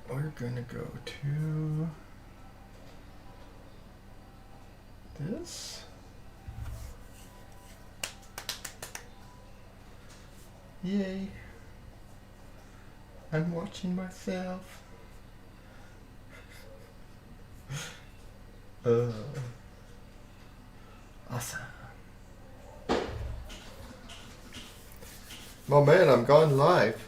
We're gonna go to this. Yay. I'm watching myself. Awesome. Oh man, I'm gone live.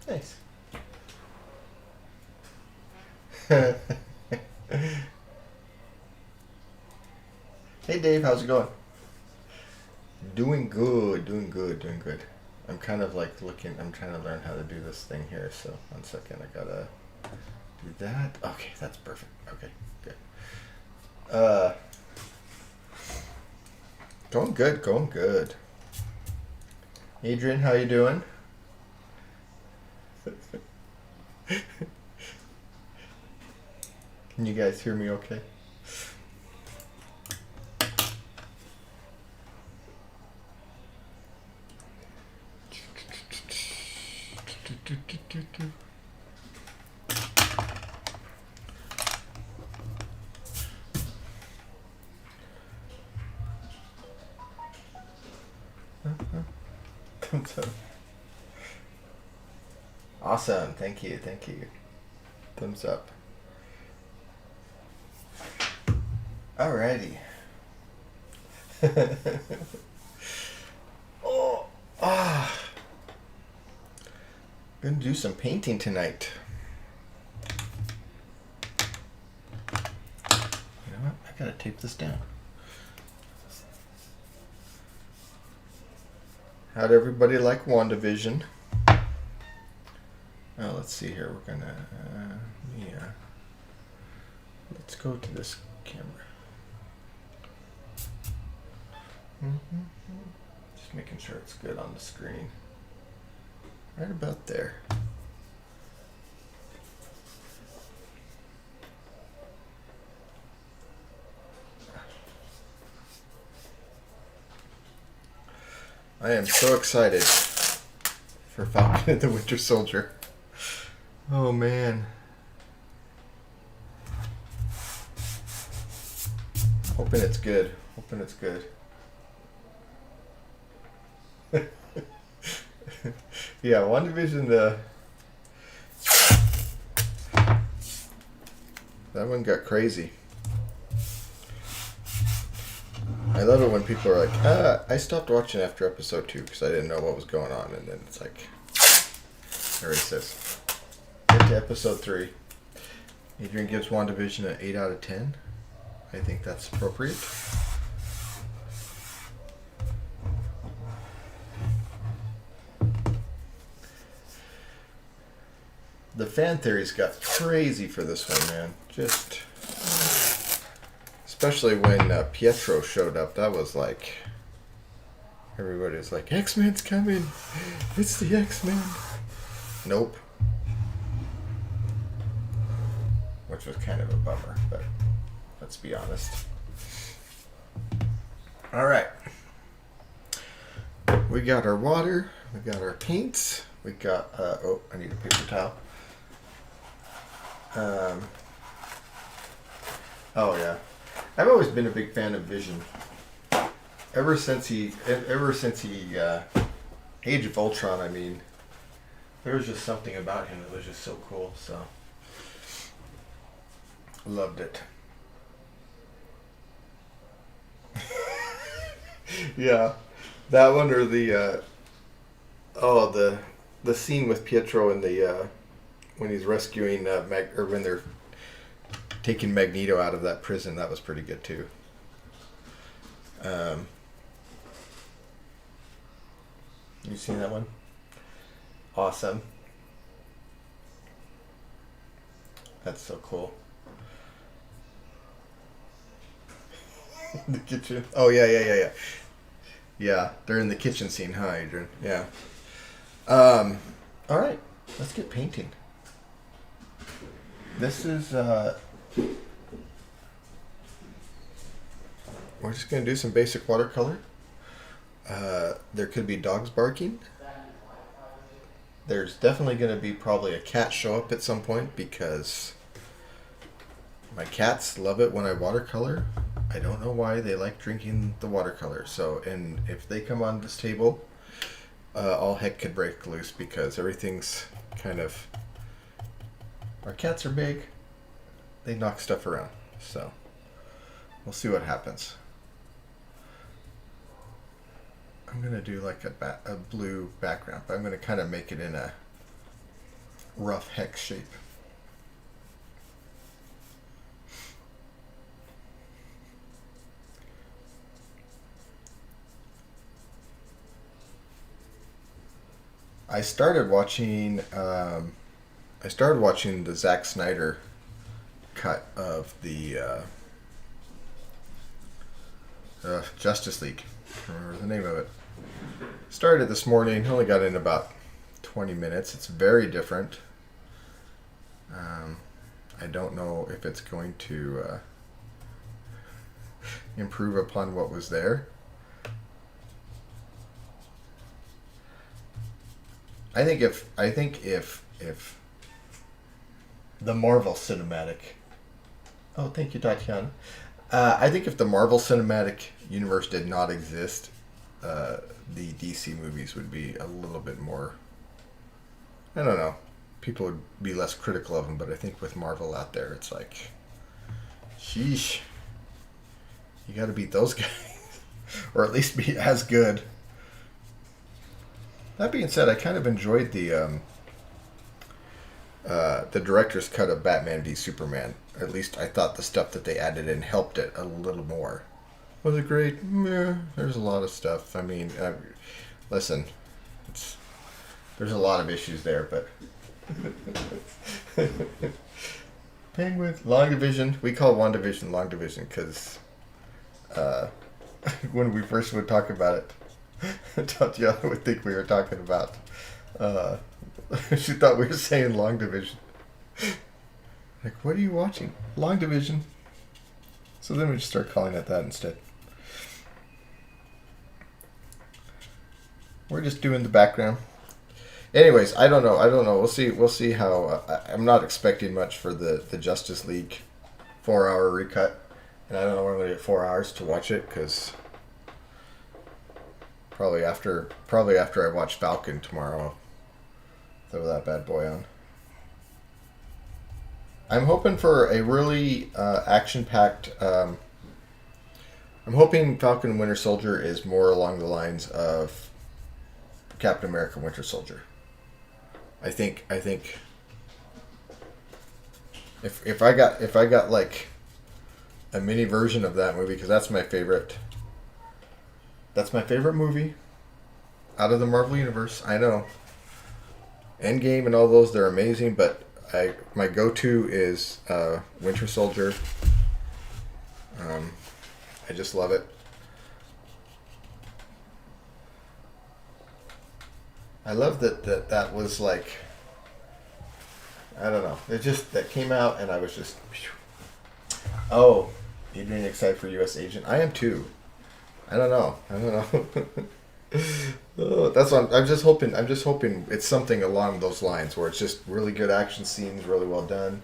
Nice. Hey Dave, how's it going? Doing good, doing good, doing good. I'm kind of like I'm trying to learn how to do this thing here, so 1 second, I gotta do that. Okay, that's perfect. Okay, good. Going good, going good. Adrian, how you doing? Can you guys hear me okay? Thumbs up. Awesome, thank you, thank you. Thumbs up. Alrighty. Gonna do some painting tonight. You know what? I gotta tape this down. How'd everybody like WandaVision? Oh, let's see here. We're gonna, yeah. Let's go to this camera. Just making sure it's good on the screen. Right about there. I am so excited for Falcon and the Winter Soldier. Oh man. Hoping it's good. Hoping it's good. Yeah, WandaVision, that one got crazy. I love it when people are like, I stopped watching after episode 2 because I didn't know what was going on, and then it's like, there it says, get to episode 3. Adrian gives WandaVision an 8 out of 10. I think that's appropriate. The fan theories got crazy for this one, man. Just, especially when Pietro showed up, that was like, everybody's like, X-Men's coming. It's the X-Men. Nope. Which was kind of a bummer, but let's be honest. All right. We got our water. We got our paints. We got, oh, I need a paper towel. Oh yeah, I've always been a big fan of Vision. Ever since he, Age of Ultron. I mean, there was just something about him that was just so cool. So, loved it. Yeah, that one or the, the scene with Pietro in the. When he's rescuing or when they're taking Magneto out of that prison, that was pretty good too. You seen that one? Awesome. That's so cool. The kitchen. Oh yeah. Yeah, they're in the kitchen scene, huh, Adrian? Yeah. All right, let's get painting. This is we're just gonna do some basic watercolor. There could be dogs barking. There's definitely gonna be probably a cat show up at some point because my cats love it when I watercolor. I don't know why they like drinking the watercolor. So, and if they come on this table, all heck could break loose because everything's kind of. Our cats are big. They knock stuff around. So, we'll see what happens. I'm gonna do like a blue background, but I'm gonna kind of make it in a rough hex shape. I started watching the Zack Snyder cut of the Justice League. I don't remember the name of it. Started this morning. Only got in about 20 minutes. It's very different. I don't know if it's going to improve upon what was there. I think if the Marvel Cinematic. Oh, thank you, Tatiana. I think if the Marvel Cinematic Universe did not exist, the DC movies would be a little bit more. I don't know. People would be less critical of them, but I think with Marvel out there, it's like, sheesh, you got to beat those guys, or at least be as good. That being said, I kind of enjoyed the director's cut of Batman v Superman. At least I thought the stuff that they added in helped it a little more. Was it great? Meh. There's a lot of stuff. I mean, listen, there's a lot of issues there, but Penguin, Long Division. We call WandaVision Long Division because when we first would talk about it, Tatiana would think we were talking about. She thought we were saying Long Division. Like, what are you watching? Long Division. So then we just start calling it that instead. We're just doing the background. Anyways, I don't know. We'll see how. I'm not expecting much for the Justice League 4-hour recut, and I don't know when I'm going to get 4 hours to watch it because probably after I watch Falcon tomorrow, I'll throw that bad boy on. I'm hoping for a really action-packed. I'm hoping Falcon and Winter Soldier is more along the lines of Captain America: Winter Soldier. I think if I got like a mini version of that movie, because that's my favorite. That's my favorite movie out of the Marvel Universe. I know. Endgame and all those, they're amazing, but my go-to is Winter Soldier. I just love it. I love that was like, I don't know. It just, that came out and I was just, oh, you're getting excited for U.S. Agent? I am too. I don't know. Oh, that's what I'm just hoping it's something along those lines where it's just really good action scenes, really well done.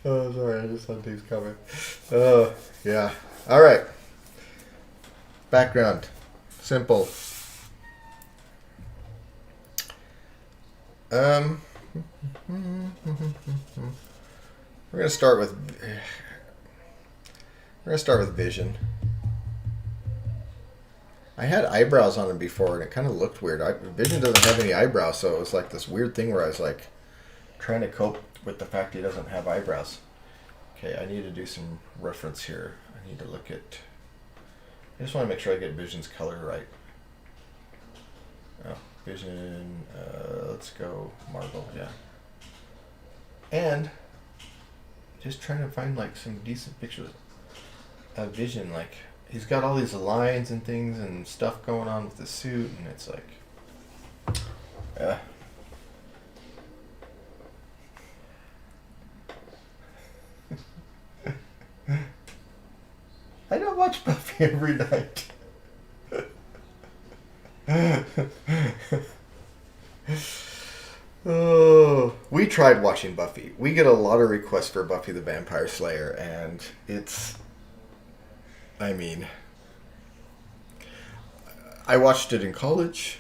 Oh, sorry, I just saw Dave's comment. Oh, yeah. All right. Background. Simple. We're gonna start with Vision. I had eyebrows on him before, and it kind of looked weird. Vision doesn't have any eyebrows, so it was like this weird thing where I was like trying to cope with the fact he doesn't have eyebrows. Okay, I need to do some reference here. I need to look at. I just want to make sure I get Vision's color right. Vision. Let's go Marvel. Yeah. And just trying to find like some decent pictures of Vision. Like he's got all these lines and things and stuff going on with the suit, and it's like, I don't watch Buffy every night. Oh, we tried watching Buffy. We get a lot of requests for Buffy the Vampire Slayer, and it's, I mean, I watched it in college.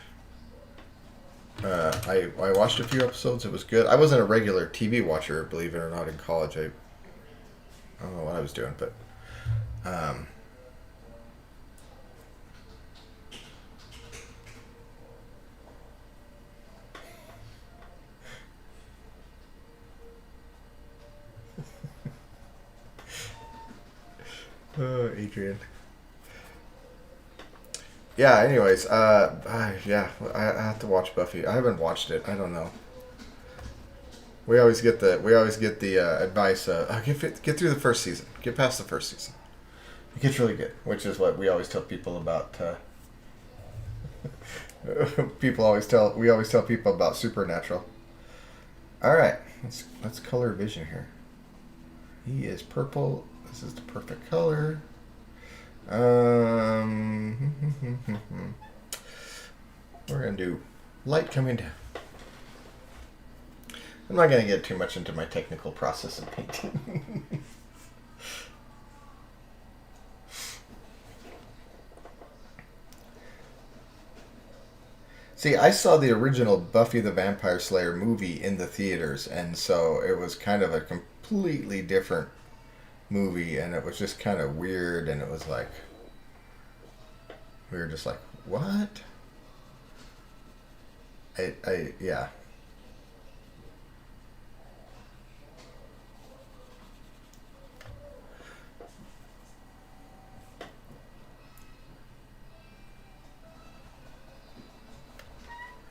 I watched a few episodes. It was good. I wasn't a regular TV watcher, believe it or not, in college. I don't know what I was doing, but Adrian. Yeah. Anyways, yeah, I have to watch Buffy. I haven't watched it. I don't know. We always get the advice. Get through the first season. Get past the first season. It gets really good, which is what we always tell people about. We always tell people about Supernatural. All right, let's color Vision here. He is purple. This is the perfect color. We're gonna do light coming down. I'm not gonna get too much into my technical process of painting. See, I saw the original Buffy the Vampire Slayer movie in the theaters, and so it was kind of a completely different movie, and it was just kind of weird, and it was like, we were just like, what? Yeah.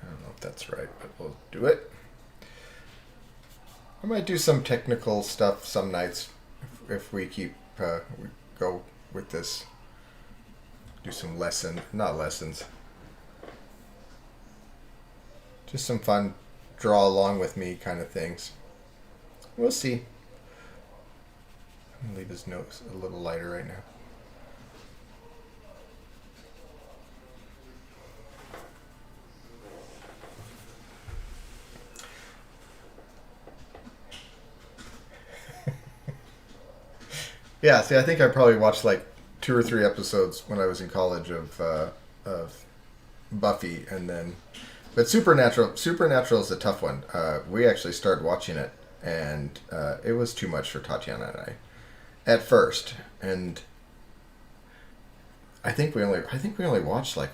I don't know if that's right, but we'll do it. I might do some technical stuff some nights if we keep we go with this. Do some not lessons. Just some fun draw along with me kind of things. We'll see. I'm gonna leave his nose a little lighter right now. Yeah, see, I think I probably watched like 2 or 3 episodes when I was in college of Buffy, and then, but Supernatural is a tough one. We actually started watching it, and it was too much for Tatiana and I at first, and I think we only watched like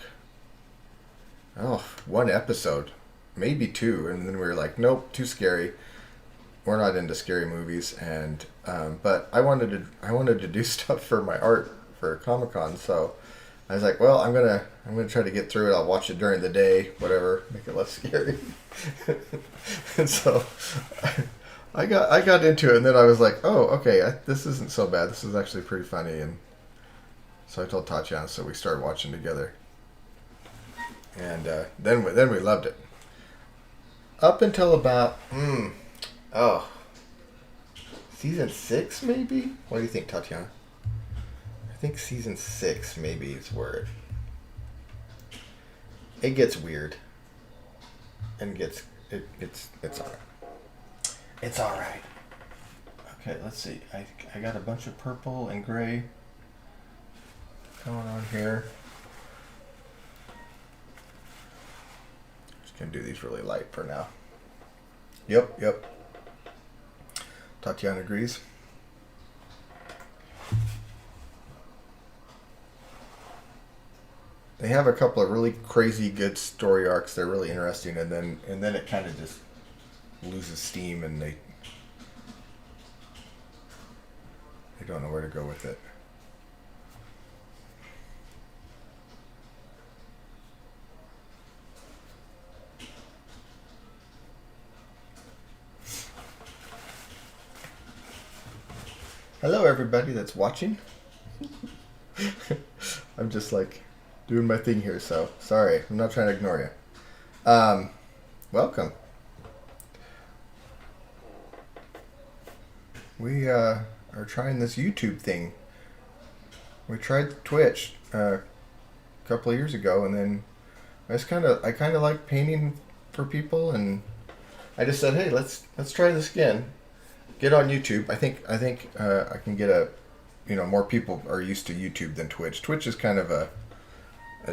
1 episode, maybe 2, and then we were like, nope, too scary. We're not into scary movies, and but I wanted to do stuff for my art for Comic-Con, so I was like, well, I'm gonna try to get through it. I'll watch it during the day, whatever, make it less scary. And so I got into it, and then I was like, oh, okay, this isn't so bad. This is actually pretty funny, and so I told Tatiana, so we started watching together, and then we loved it. Up until about season 6 maybe. What do you think, Tatiana? I think season 6 maybe is where it gets weird, and it's alright. It's alright. Okay, let's see. I got a bunch of purple and gray going on here. Just gonna do these really light for now. Yep. Tatiana agrees. They have a couple of really crazy good story arcs. They're really interesting, and then it kind of just loses steam, and they don't know where to go with it. Hello, everybody that's watching. I'm just like doing my thing here, so sorry. I'm not trying to ignore you. Welcome. We are trying this YouTube thing. We tried Twitch a couple of years ago, and then I kind of like painting for people, and I just said, hey, let's try this again. Get on YouTube. I think I can get more people are used to YouTube than Twitch. Twitch is kind of a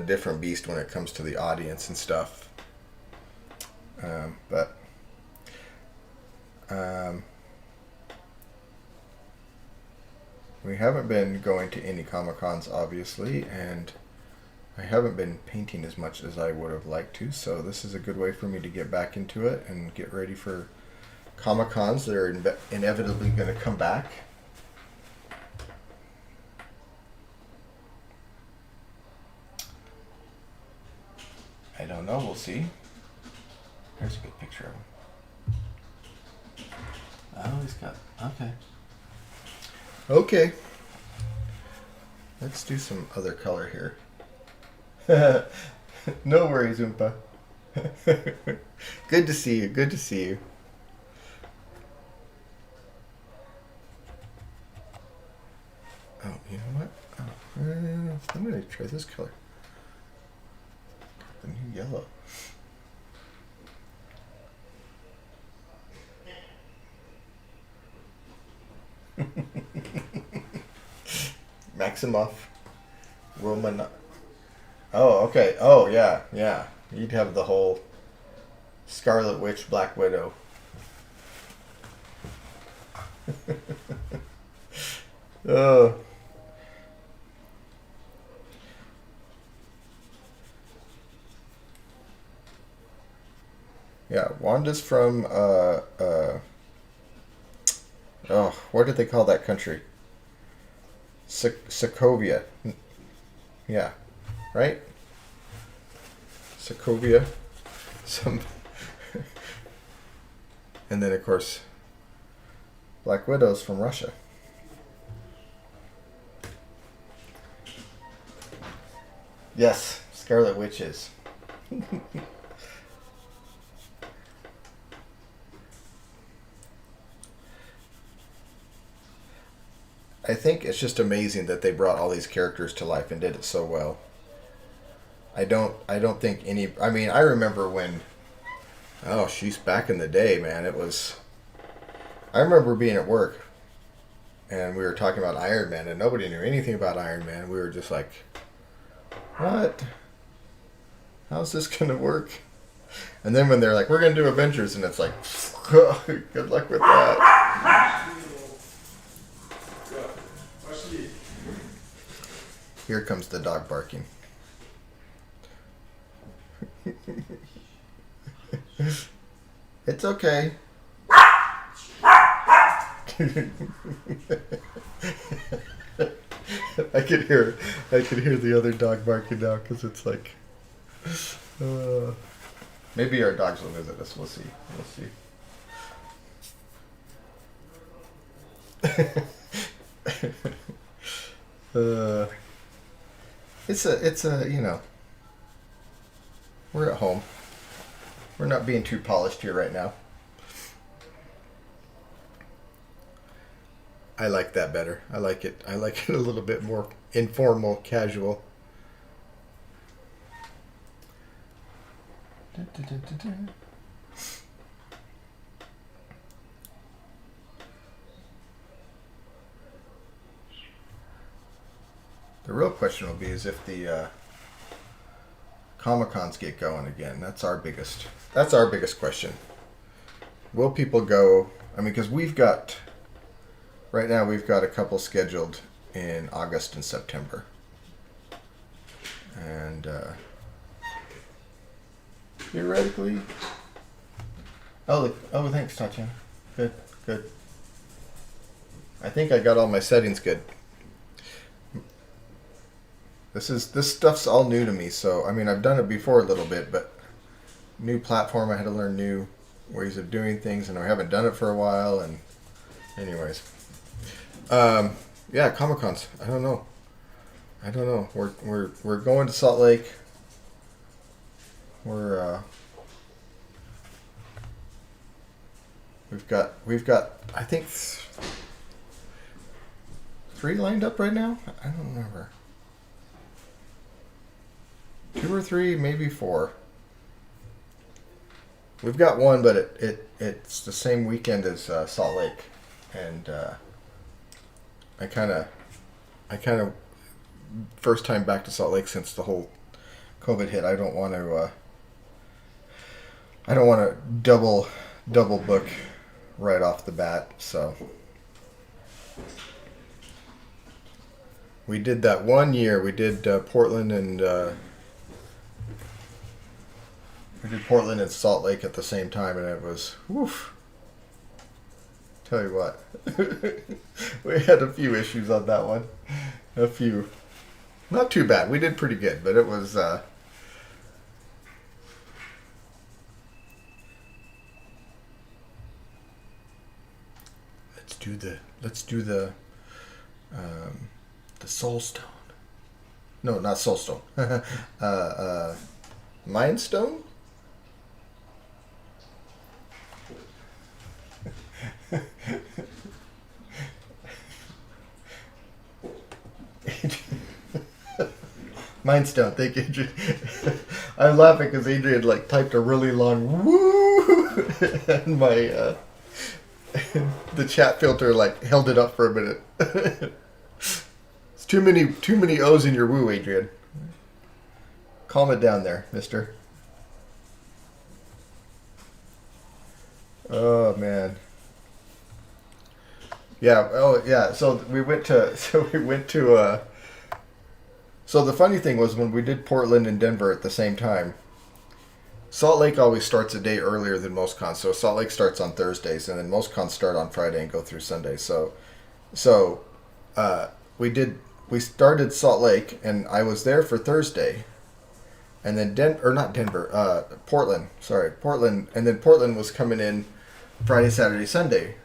different beast when it comes to the audience and stuff. But we haven't been going to any Comic-Cons, obviously, and I haven't been painting as much as I would have liked to, so this is a good way for me to get back into it and get ready for Comic-Cons that are inevitably going to come back. I don't know, we'll see. There's a good picture of him. Oh, he's got, okay. Okay. Let's do some other color here. No worries, Oompa. Good to see you, good to see you. Oh, you know what? Oh, I'm going to try this color. The new yellow. Maximoff. Roman. Oh, okay. Oh, yeah, yeah. You'd have the whole Scarlet Witch, Black Widow. Oh. Yeah, Wanda's from, what did they call that country? Sokovia. Yeah, right? Sokovia. And then, of course, Black Widow's from Russia. Yes, Scarlet Witches. I think it's just amazing that they brought all these characters to life and did it so well. I don't think any. I mean, I remember when. Oh, she's back in the day, man. It was. I remember being at work, and we were talking about Iron Man, and nobody knew anything about Iron Man. We were just like, "What? How's this gonna work?" And then when they're like, "We're gonna do Avengers," and it's like, "Good luck with that." Here comes the dog barking. It's okay. I could hear the other dog barking now because it's like, maybe our dogs will visit us. We'll see. It's a we're at home. We're not being too polished here right now. I like that better. I like it a little bit more informal, casual. The real question will be is if the Comic-Cons get going again. That's our biggest question. Will people go? I mean, because right now we've got a couple scheduled in August and September. And theoretically, oh, thanks, Tatiana. Good. I think I got all my settings good. This stuff's all new to me, so I mean I've done it before a little bit, but new platform, I had to learn new ways of doing things, and I haven't done it for a while. And anyways, Yeah, Comic Cons. I don't know. I don't know. We're going to Salt Lake. We're we've got I think three lined up right now. I don't remember. Two or three, maybe four. We've got one, but it's the same weekend as Salt Lake, and I kind of first time back to Salt Lake since the whole COVID hit. I don't want to. I don't want to double book right off the bat. So we did that one year. We did Portland and Salt Lake at the same time, and it was woof. Tell you what, we had a few issues on that one. A few, not too bad. We did pretty good, but it was. Let's do the Soul Stone. No, not Soul Stone. Mind Stone. Mind Stone. Thank you, Adrian. I'm laughing because Adrian like typed a really long woo, and my the chat filter like held it up for a minute. It's too many O's in your woo, Adrian. Calm it down there, mister. Oh man. Yeah. Oh yeah. So we went to. So the funny thing was when we did Portland and Denver at the same time. Salt Lake always starts a day earlier than most cons. So Salt Lake starts on Thursdays, and then most cons start on Friday and go through Sunday. So we started Salt Lake, and I was there for Thursday, and then Portland. Sorry, Portland, and then Portland was coming in Friday, Saturday, Sunday.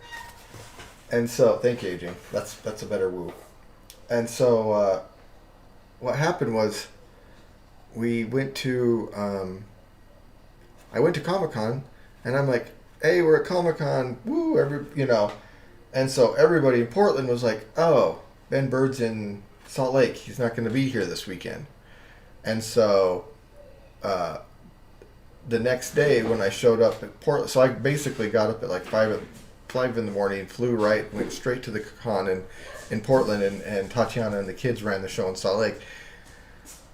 And so, thank you, AJ. That's a better woo. And so, what happened was, we went to. I went to Comic-Con, and I'm like, "Hey, we're at Comic-Con, woo!" And so everybody in Portland was like, "Oh, Byrd's in Salt Lake. He's not going to be here this weekend." And so, the next day when I showed up at Portland, so I basically got up at like 5 in the morning, went straight to the con in Portland, and Tatiana and the kids ran the show in Salt Lake.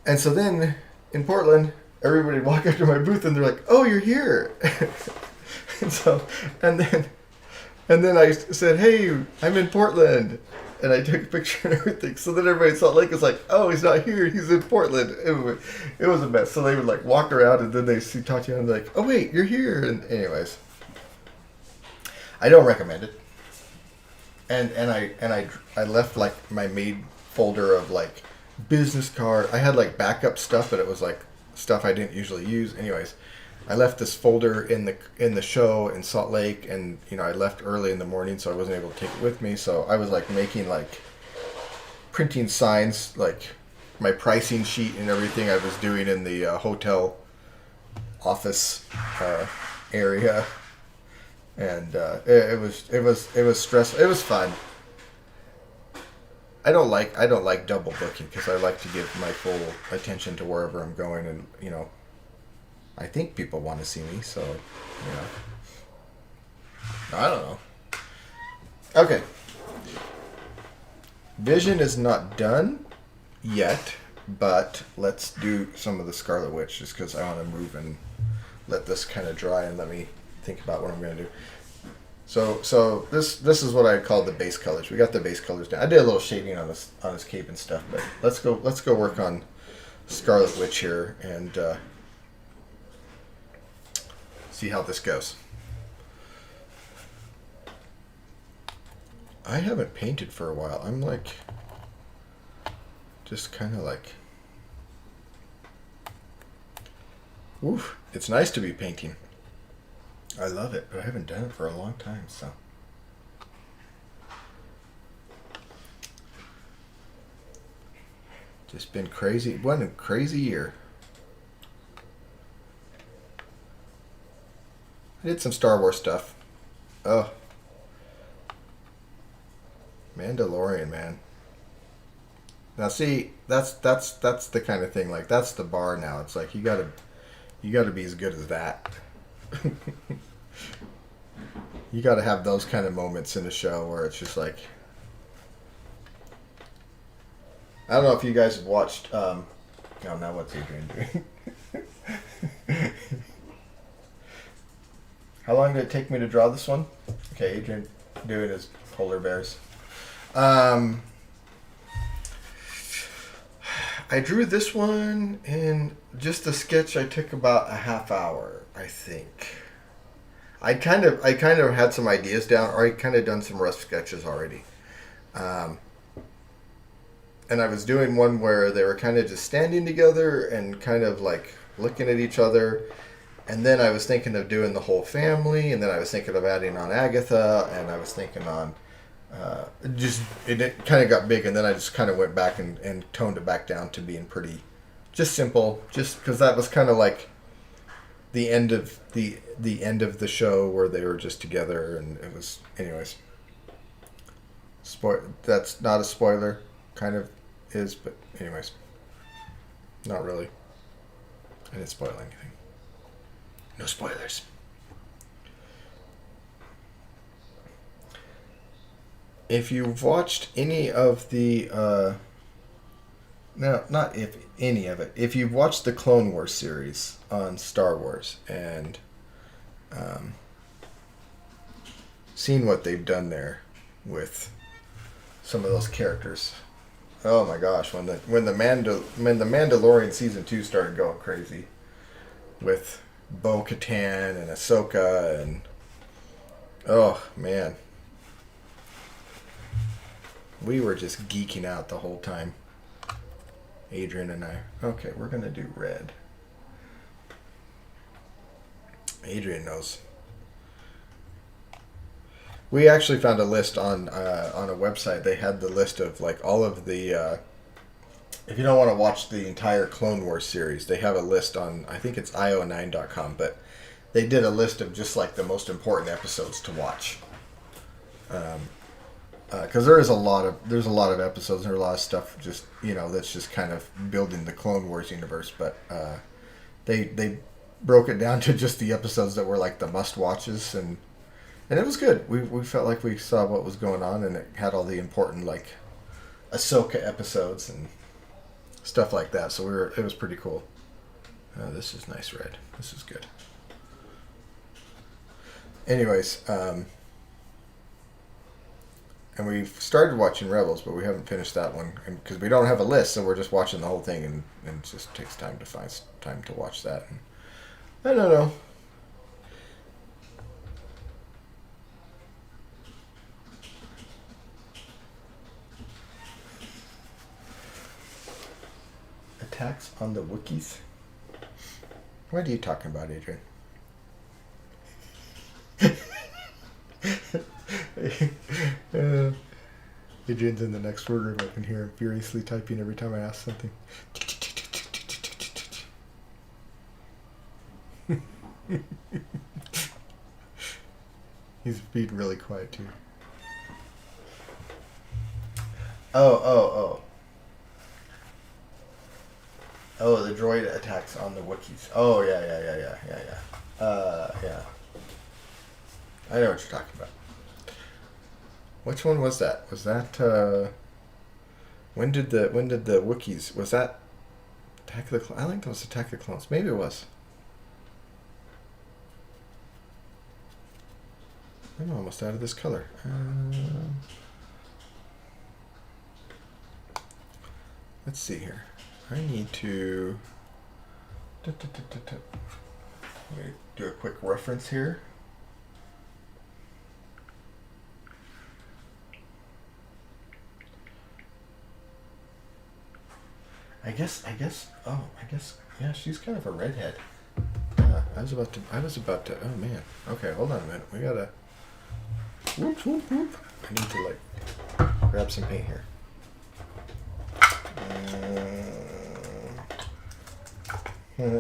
And so then in Portland, everybody walked up to my booth and they're like, "Oh, you're here." and then I said, "Hey, I'm in Portland," and I took a picture and everything. So then everybody in Salt Lake was like, "Oh, he's not here. He's in Portland." It was a mess. So they would like walk around, and then they see Tatiana and they're like, "Oh wait, you're here." And anyways, I don't recommend it. And I left like my made folder of like business card. I had like backup stuff, but it was like stuff I didn't usually use. Anyways, I left this folder in the show in Salt Lake, and I left early in the morning, so I wasn't able to take it with me. So I was like making like printing signs, like my pricing sheet and everything I was doing in the hotel office area, and it was stressful. It was fun. I don't like double booking because I like to give my full attention to wherever I'm going, and I think people want to see me, so I don't know. Okay, Vision is not done yet, but let's do some of the Scarlet Witch just because I want to move and let this kind of dry and let me think about what I'm going to do. So this is what I call the base colors. We got the base colors down. I did a little shading on his cape and stuff, but let's go work on Scarlet Witch here and see how this goes. I haven't painted for a while. I'm like just kind of like, oof, it's nice to be painting. I love it, but I haven't done it for a long time, so. Just been crazy. What a crazy year. I did some Star Wars stuff. Oh. Mandalorian, man. Now see, that's the kind of thing, like that's the bar now. It's like you gotta be as good as that. You gotta have those kind of moments in a show where it's just like, I don't know if you guys have watched oh, now what's Adrian doing? How long did it take me to draw this one? Okay, Adrian doing his polar bears. I drew this one in just a sketch. I took about a half hour, I think. I kind of had some ideas down, or I kind of done some rough sketches already. And I was doing one where they were kind of just standing together and kind of like looking at each other. And then I was thinking of doing the whole family, and then I was thinking of adding on Agatha, and I was thinking on it kind of got big, and then I just kind of went back and toned it back down to being pretty just simple, just because that was kind of like the end of the end of the show where they were just together, and it was, anyways. That's not a spoiler, kind of is, but anyways, not really. I didn't spoil anything. No spoilers. If you've watched any of the, no, not if any of it. If you've watched the Clone Wars series on Star Wars and seen what they've done there with some of those characters, oh my gosh! When the Mandalorian season 2 started going crazy with Bo-Katan and Ahsoka, and oh man, we were just geeking out the whole time, Adrian and I. Okay, we're gonna do red. Adrian knows. We actually found a list on a website. They had the list of like all of the if you don't want to watch the entire Clone Wars series, they have a list on, I think it's io9.com, but they did a list of just like the most important episodes to watch. Because there's a lot of episodes, and there's a lot of stuff just, that's just kind of building the Clone Wars universe, but they broke it down to just the episodes that were like the must watches, and it was good. We felt like we saw what was going on, and it had all the important like Ahsoka episodes and stuff like that. So it was pretty cool. This is nice red. This is good. Anyways, and we've started watching Rebels, but we haven't finished that one because we don't have a list, so we're just watching the whole thing, and it just takes time to find time to watch that. And I don't know. Attacks on the Wookiees? What are you talking about, Adrian? Adrian's in the next room. I can hear him furiously typing every time I ask something. He's being really quiet too. Oh, the droid attacks on the Wookiees. Oh, yeah. Yeah. I know what you're talking about. Which one was that? Was that, when did the Wookiees, was that Attack of the Clones? I think that was Attack of the Clones. Maybe it was. I'm almost out of this color. Let's see here. I need to let me do a quick reference here. I guess, yeah, she's kind of a redhead. Yeah, I was about to, oh man. Okay, hold on a minute. We gotta, whoop. I need to like grab some paint here.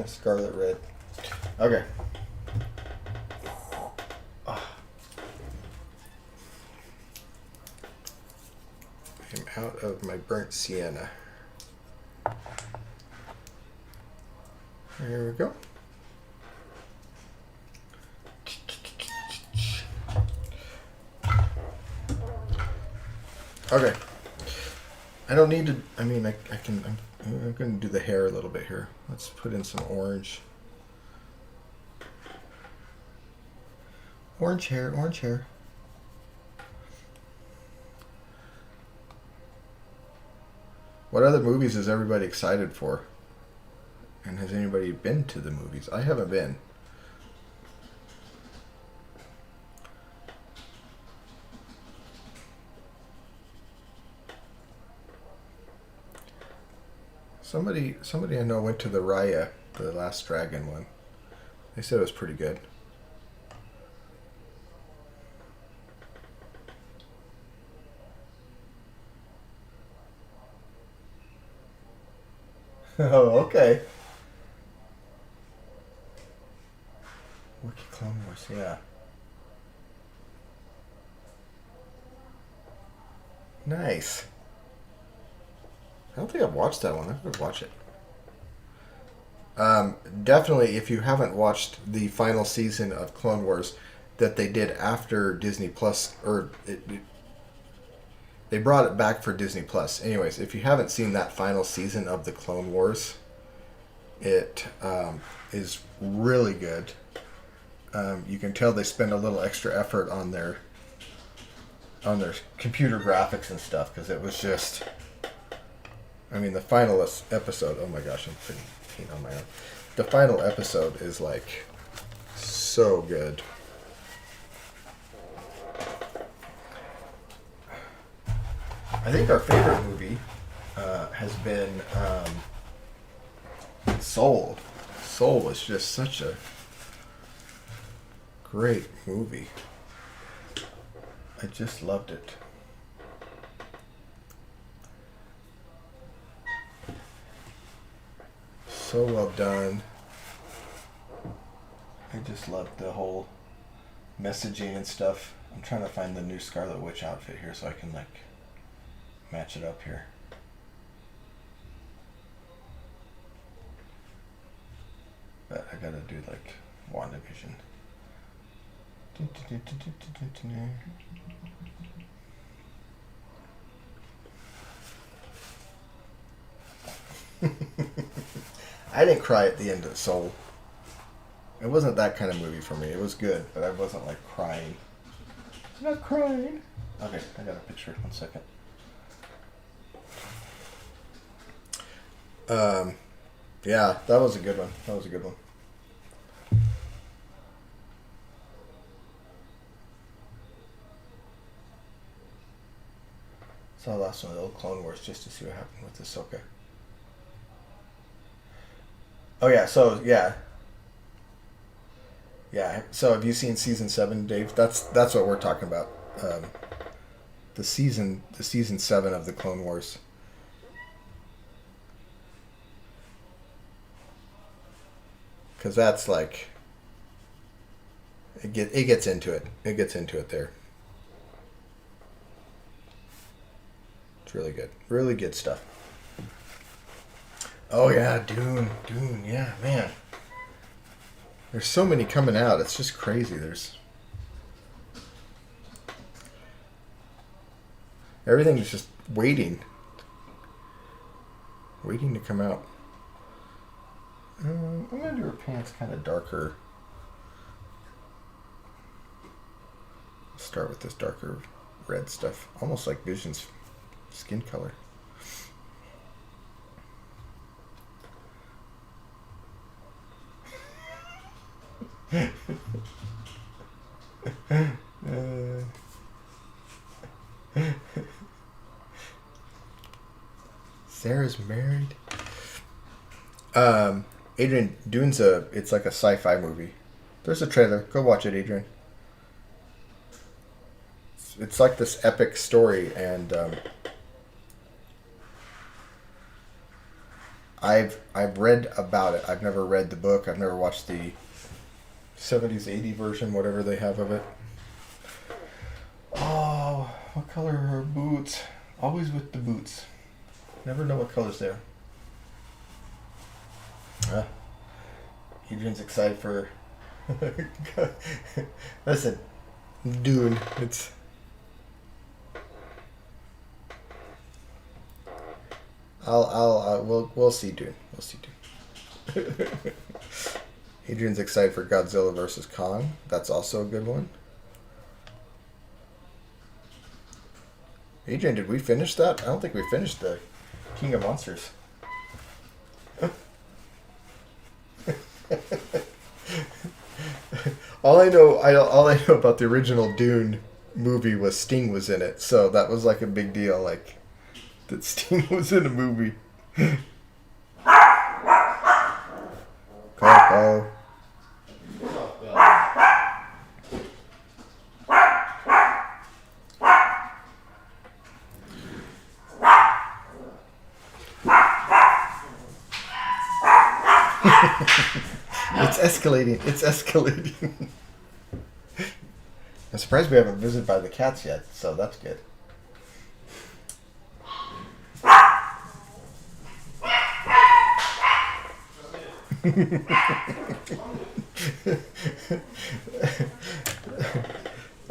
Scarlet red. Okay. I'm out of my burnt sienna. Here we go. Okay. I don't need to. I mean, I can. I'm going to do the hair a little bit here. Let's put in some orange. Orange hair, orange hair. What other movies is everybody excited for? And has anybody been to the movies? I haven't been. Somebody I know went to the Raya, the Last Dragon one. They said it was pretty good. Oh, okay. Wiki Clone Wars, yeah. Nice. I don't think I've watched that one. I could watch it. Definitely, if you haven't watched the final season of Clone Wars that they did after Disney Plus, or they brought it back for Disney Plus. Anyways, if you haven't seen that final season of the Clone Wars, it is really good. You can tell they spend a little extra effort on their computer graphics and stuff, because it was just. I mean, the final episode. Oh my gosh, I'm putting paint on my own. The final episode is like so good. I think our favorite movie has been Soul. Soul was just such a great movie. I just loved it. So well done. I just loved the whole messaging and stuff. I'm trying to find the new Scarlet Witch outfit here so I can like match it up here. But I gotta do like WandaVision. I didn't cry at the end of Soul. It wasn't that kind of movie for me. It was good, but I wasn't like crying. Not crying. Okay, I got a picture. 1 second. Yeah, that was a good one. That was a good one. Saw the last one of the old Clone Wars just to see what happened with Ahsoka. Oh yeah, so yeah. Yeah, so have you seen season 7, Dave? That's what we're talking about. The season 7 of the Clone Wars. Because that's like it gets into it. It gets into it there. It's really good. Really good stuff. Oh yeah, Dune, yeah, man. There's so many coming out. It's just crazy. Everything's just waiting to come out. I'm gonna do her pants kind of darker. Start with this darker red stuff, almost like Vision's skin color. Sarah's married. Adrian, it's like a sci-fi movie. There's a trailer. Go watch it, Adrian. It's like this epic story, and I've read about it. I've never read the book. I've never watched the 70s, 80 version, whatever they have of it. Oh, what color are her boots? Always with the boots. Never know what colors they are. Adrian's excited for. Listen, Dune. It's. We'll see Dune. We'll see Dune. Adrian's excited for Godzilla versus Kong. That's also a good one. Adrian, did we finish that? I don't think we finished the King of Monsters. all I know about the original Dune movie was Sting was in it, so that was like a big deal, like that Sting was in a movie. Coco. It's escalating. It's escalating. I'm surprised we haven't visited by the cats yet, so that's good.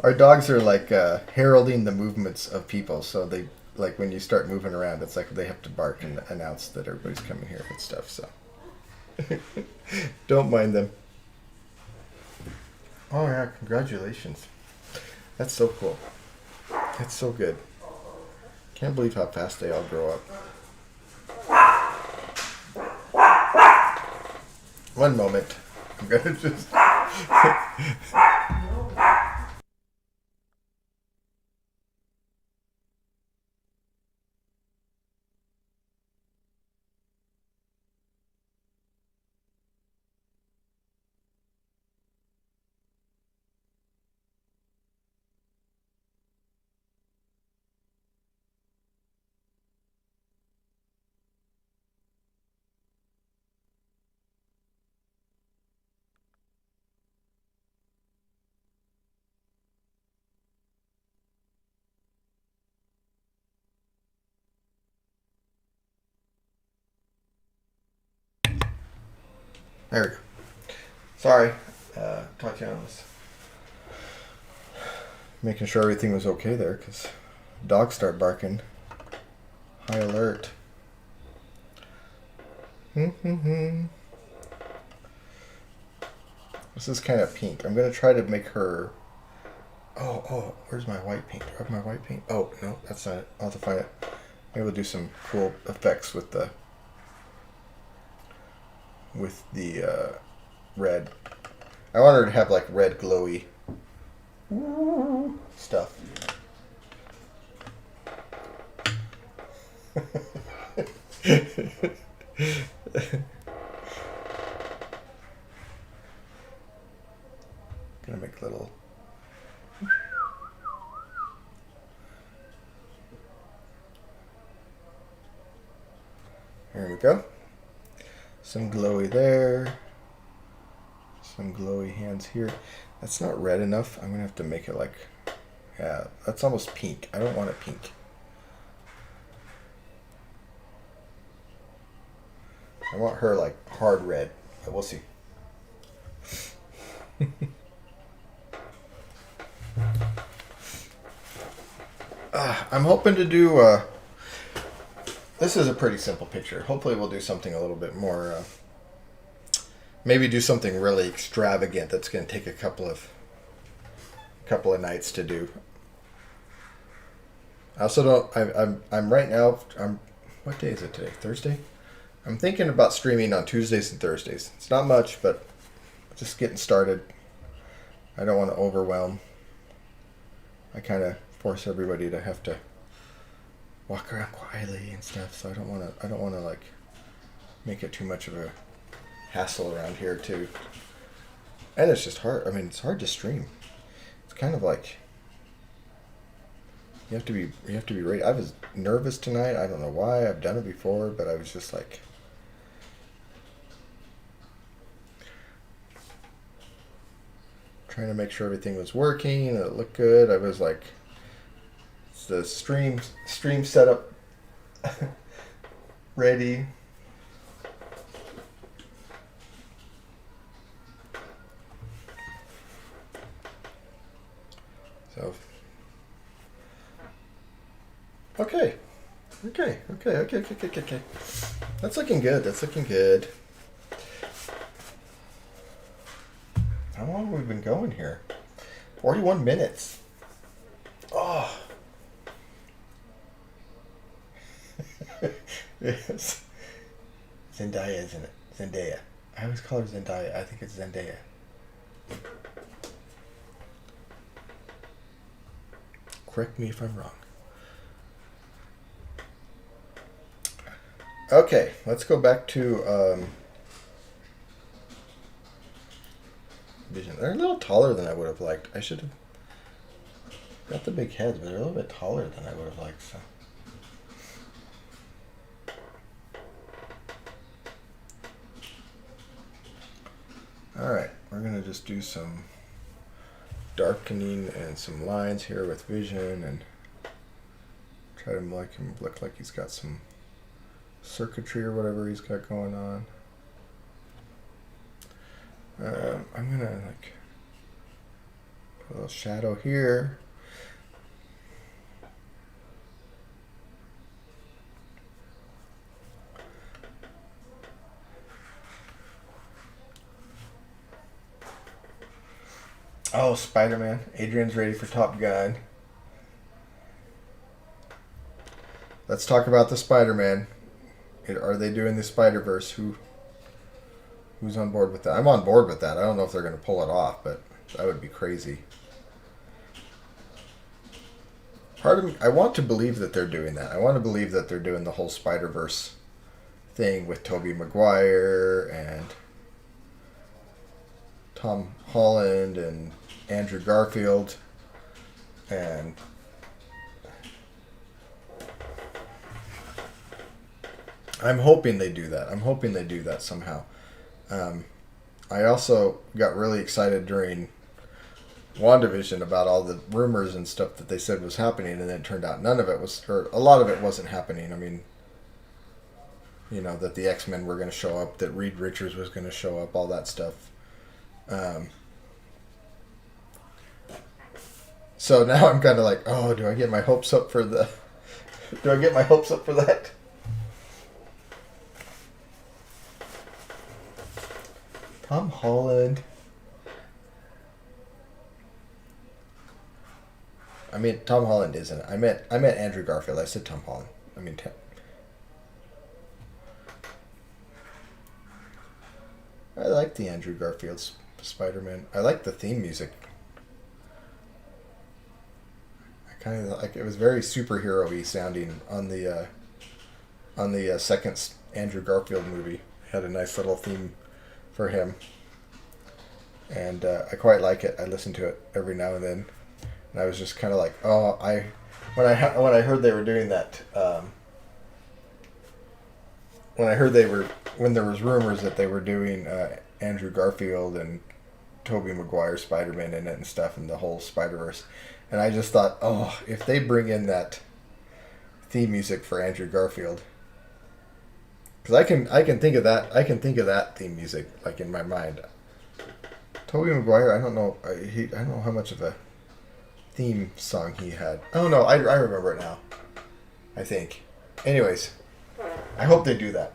Our dogs are like heralding the movements of people, so they like when you start moving around, it's like they have to bark and announce that everybody's coming here and stuff. So don't mind them. Oh yeah, congratulations. That's so cool. That's so good. Can't believe how fast they all grow up. One moment. I'm gonna just. There we go. Sorry. Talk to you on this. Making sure everything was okay there, because dogs start barking. High alert. This is kind of pink. I'm going to try to make her... Oh, where's my white paint? Do I have my white paint? Oh, no, that's not it. I'll have to find it. Maybe we'll do some cool effects with the red. I want her to have like red glowy stuff. Gonna make little. Here we go. Some glowy there. Some glowy hands here. That's not red enough. I'm gonna have to make it like, yeah, that's almost pink. I don't want it pink. I want her like hard red, but we'll see. I'm hoping to do, this is a pretty simple picture. Hopefully we'll do something a little bit more, maybe do something really extravagant that's going to take a couple of nights to do. I also don't, I'm right now, what day is it today? Thursday? I'm thinking about streaming on Tuesdays and Thursdays. It's not much, but just getting started. I don't want to overwhelm. I kind of force everybody to have to walk around quietly and stuff, so I don't want to like make it too much of a hassle around here too. And it's just hard. I mean, it's hard to stream. It's kind of like you have to be ready. I was nervous tonight. I don't know why. I've done it before, but I was just like trying to make sure everything was working and it looked good. I was like, the stream setup ready. So, okay. That's looking good. That's looking good. How long have we been going here? 41 minutes. Oh. Yes. Zendaya, isn't it? Zendaya. I always call her Zendaya. I think it's Zendaya. Correct me if I'm wrong. Okay, let's go back to Vision. They're a little taller than I would have liked. I should have got the big heads, but they're a little bit taller than I would have liked. So. Alright, we're going to just do some darkening and some lines here with Vision and try to make him look like he's got some circuitry or whatever he's got going on. I'm going to like put a little shadow here. Oh, Spider-Man. Adrian's ready for Top Gun. Let's talk about the Spider-Man. Are they doing the Spider-Verse? Who's on board with that? I'm on board with that. I don't know if they're going to pull it off, but that would be crazy. Part of me, I want to believe that they're doing that. I want to believe that they're doing the whole Spider-Verse thing with Tobey Maguire and Tom Holland and Andrew Garfield, and I'm hoping they do that. I'm hoping they do that somehow. I also got really excited during WandaVision about all the rumors and stuff that they said was happening, and then it turned out none of it was, or a lot of it wasn't happening. I mean, you know, that the X-Men were going to show up, that Reed Richards was going to show up, all that stuff. So now I'm kind of like, oh, do I get my hopes up for the... Do I get my hopes up for that? Tom Holland. I mean, Tom Holland isn't. I meant Andrew Garfield. I said Tom Holland. I mean, I like the Andrew Garfield Spider-Man. I like the theme music. I kind of like it. Was very superhero-y sounding on the second Andrew Garfield movie. It had a nice little theme for him, and I quite like it. I listen to it every now and then, and I was just kind of like, oh, when I heard they were doing that, when there was rumors that they were doing Andrew Garfield and Tobey Maguire Spider-Man in it and stuff, and the whole Spider-Verse, and I just thought, oh, if they bring in that theme music for Andrew Garfield. Because I can think of that theme music like in my mind. Tobey Maguire, I don't know. I don't know how much of a theme song he had. Oh no, I remember it now. I think. Anyways, I hope they do that.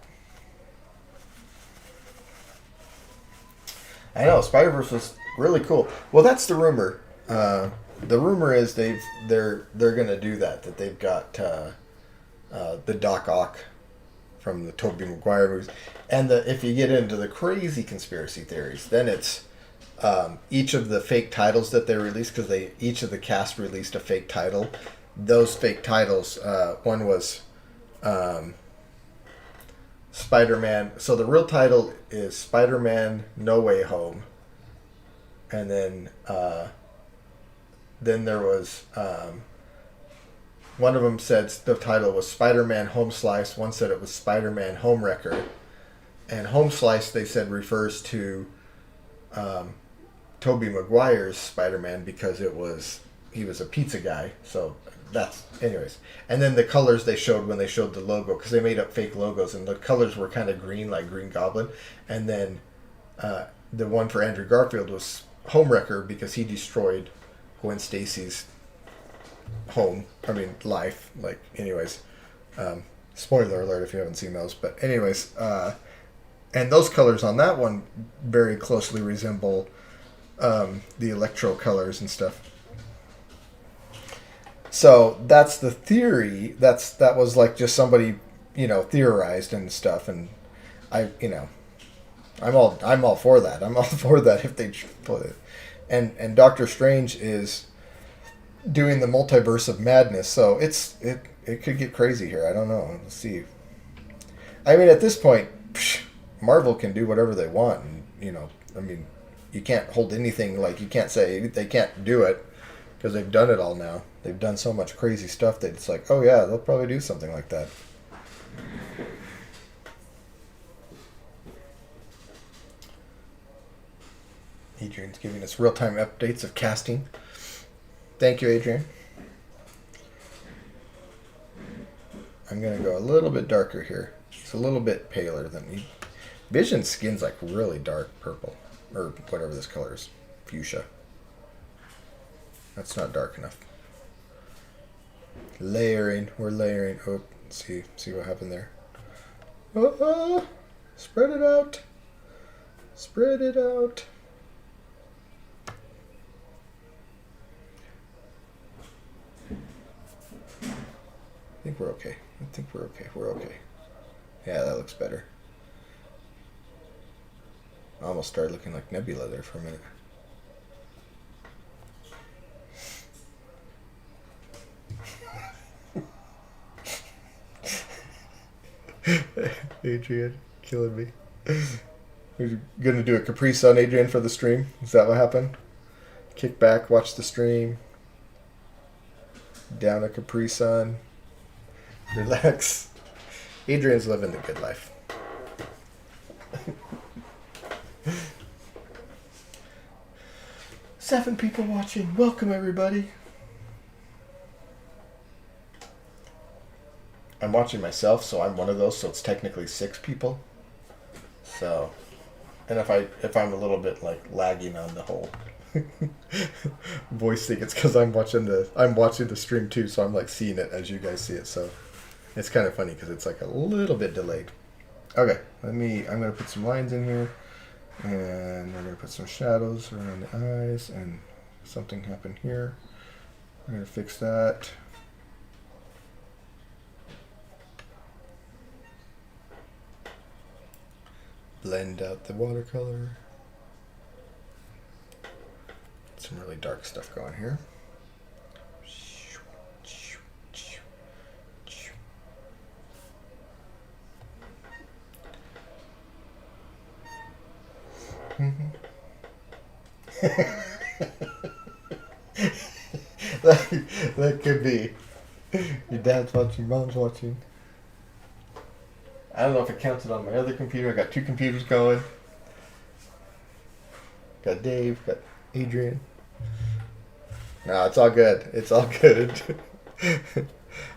I know Spider-Verse was really cool. Well, that's the rumor. The rumor is they're gonna do that. That they've got the Doc Ock from the Tobey Maguire movies. And if you get into the crazy conspiracy theories, then it's each of the fake titles that they released, because each of the cast released a fake title. Those fake titles, one was Spider-Man. So the real title is Spider-Man No Way Home. And then there was... one of them said the title was Spider-Man Home Slice. One said it was Spider-Man Home Wrecker. And Home Slice, they said, refers to Tobey Maguire's Spider-Man because he was a pizza guy. So that's anyways. And then the colors they showed when they showed the logo, because they made up fake logos, and the colors were kind of green, like Green Goblin. And then the one for Andrew Garfield was Homewrecker because he destroyed Gwen Stacy's life. Like, anyways, spoiler alert if you haven't seen those. But anyways, and those colors on that one very closely resemble the Electro colors and stuff. So that's the theory. That was like just somebody, theorized and stuff. And I'm all for that. I'm all for that if they put it. And Doctor Strange is doing the multiverse of madness, so it could get crazy here. I don't know. Let's see. I mean, at this point, Marvel can do whatever they want. And, you can't hold anything, like, you can't say they can't do it because they've done it all now. They've done so much crazy stuff that it's like, oh yeah, they'll probably do something like that. Adrian's giving us real-time updates of casting. Thank you, Adrian. I'm going to go a little bit darker here. It's a little bit paler than me. Vision's skin's like really dark purple. Or whatever this color is. Fuchsia. That's not dark enough. Layering. We're layering. Oh, see what happened there. Oh, spread it out. Spread it out. I think we're okay. We're okay. Yeah, that looks better. I almost started looking like Nebula there for a minute. Adrian, killing me. We're going to do a Capri Sun, Adrian, for the stream. Is that what happened? Kick back, watch the stream. Down a Capri Sun. Relax. Adrian's living the good life. 7 people watching. Welcome, everybody. I'm watching myself, so I'm one of those, so it's technically 6 people. So, and if I'm a little bit like lagging on the whole voice thing, it's because I'm watching the stream too, so I'm like seeing it as you guys see it. So it's kind of funny because it's like a little bit delayed. Okay, I'm gonna put some lines in here, and we're gonna put some shadows around the eyes, and something happened here. I'm gonna fix that. Blend out the watercolor. Some really dark stuff going here. that could be. Your dad's watching, mom's watching. I don't know if it counted on my other computer. I got 2 computers going. Got Dave, got Adrian. No, it's all good. It's all good.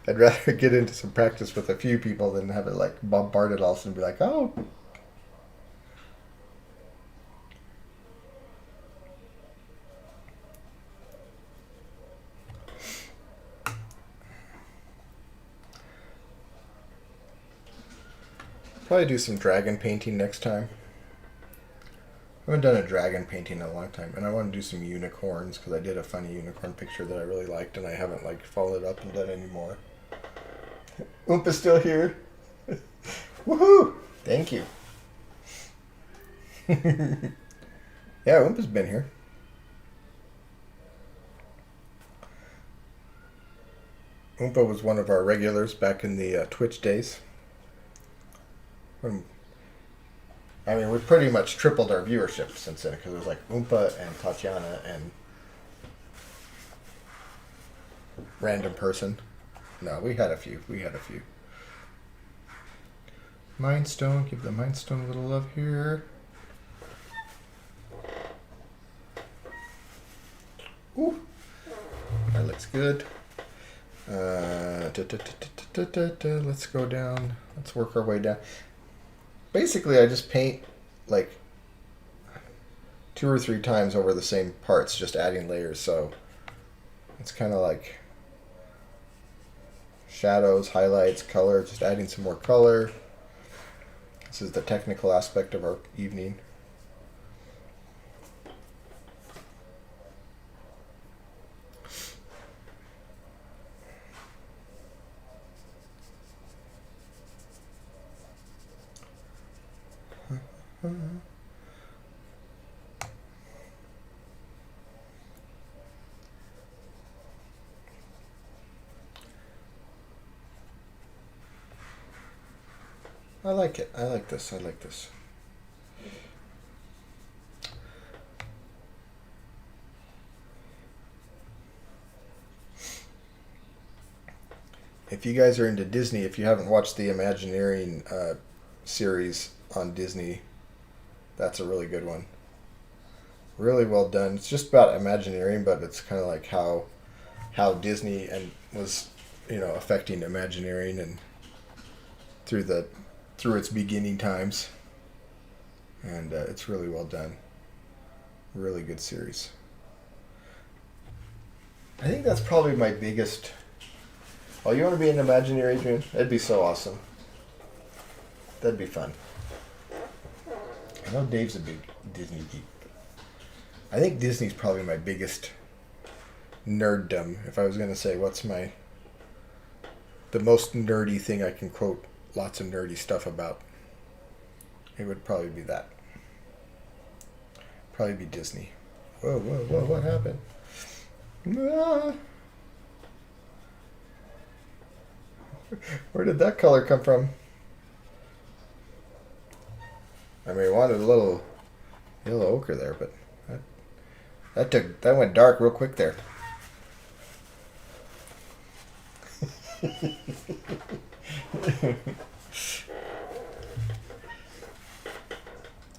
I'd rather get into some practice with a few people than have it like bombarded all of a sudden and be like, oh. Probably do some dragon painting next time. I haven't done a dragon painting in a long time, and I want to do some unicorns because I did a funny unicorn picture that I really liked, and I haven't followed it up and done anymore. Oompa's still here. Woohoo! Thank you. Yeah, Oompa's been here. Oompa was one of our regulars back in the Twitch days. We've pretty much tripled our viewership since then because it was like Oompa and Tatiana and random person. No, we had a few. Mind Stone, give the Mind Stone a little love here. Ooh, that looks good. Let's go down. Let's work our way down. Basically, I just paint like 2 or 3 times over the same parts, just adding layers. So it's kind of like shadows, highlights, color, just adding some more color. This is the technical aspect of our evening. I like it. I like this. I like this. If you guys are into Disney, if you haven't watched the Imagineering series on Disney, that's a really good one. Really well done. It's just about Imagineering, but it's kind of like how Disney and was, affecting Imagineering and through its beginning times. And it's really well done. Really good series. I think that's probably my biggest. Oh, you want to be an Imagineering, Adrian? That'd be so awesome. That'd be fun. I know Dave's a big Disney geek. I think Disney's probably my biggest nerddom. If I was going to say what's the most nerdy thing I can quote lots of nerdy stuff about, it would probably be that. Probably be Disney. Whoa, what happened? Ah. Where did that color come from? I mean, I wanted a little yellow ochre there, but that went dark real quick there.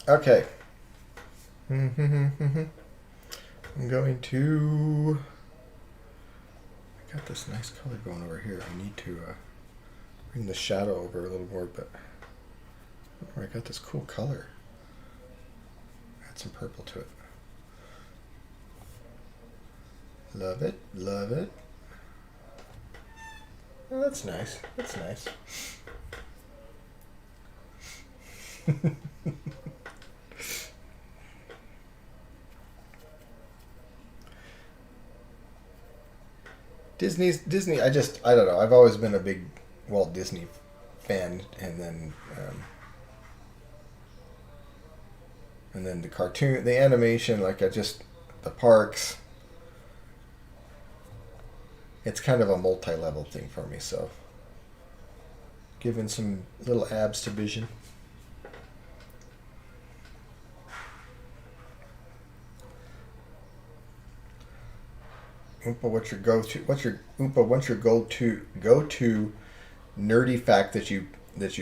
Okay. I'm going to. I got this nice color going over here. I need to bring the shadow over a little more, but I got this cool color. Add some purple to it. Love it, love it. Oh, that's nice. That's nice. Disney. I don't know. I've always been a big Walt Disney fan, and then the cartoon, the animation, the parks. It's kind of a multi-level thing for me, so giving some little abs to Vision. Oompa, what's your go-to nerdy fact that you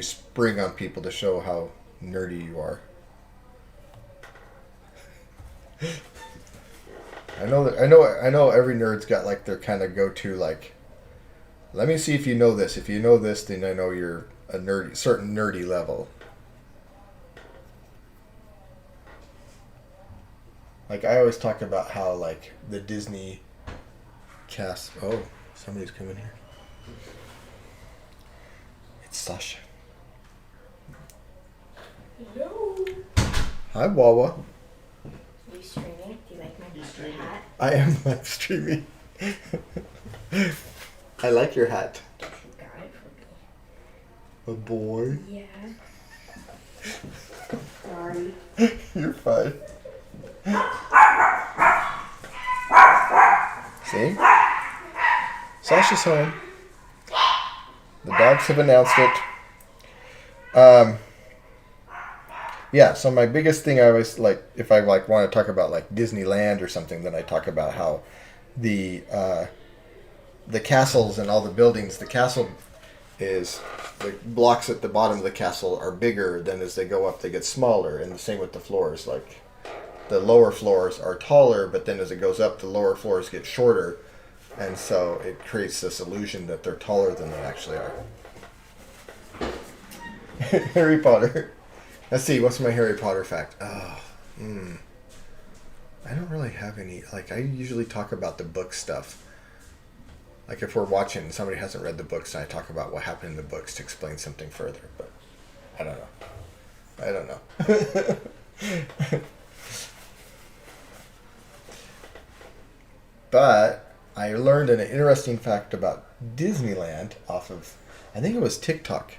spring on people to show how nerdy you are? I know every nerd's got like their kind of go-to, like, let me see if you know this. If you know this, then I know you're a certain nerdy level. Like, I always talk about how, like, the Disney cast. Oh, somebody's coming here. It's Sasha. Hello. Hi, Wawa. Are you streaming? Do you like my hat? I am live streaming. I like your hat. You got it for me. A boy. Yeah. Sorry. You're fine. See? Sasha's home. The dogs have announced it. Yeah, so my biggest thing I always like, if I like want to talk about like Disneyland or something, then I talk about how the castles and all the buildings, the castle is, the blocks at the bottom of the castle are bigger than as they go up they get smaller, and the same with the floors. Like the lower floors are taller, but then as it goes up, the lower floors get shorter, and so it creates this illusion that they're taller than they actually are. Harry Potter. Let's see, what's my Harry Potter fact? Oh, I don't really have any. Like, I usually talk about the book stuff. Like, if we're watching and somebody hasn't read the books, I talk about what happened in the books to explain something further. But I don't know. I don't know. But I learned an interesting fact about Disneyland off of, I think it was TikTok.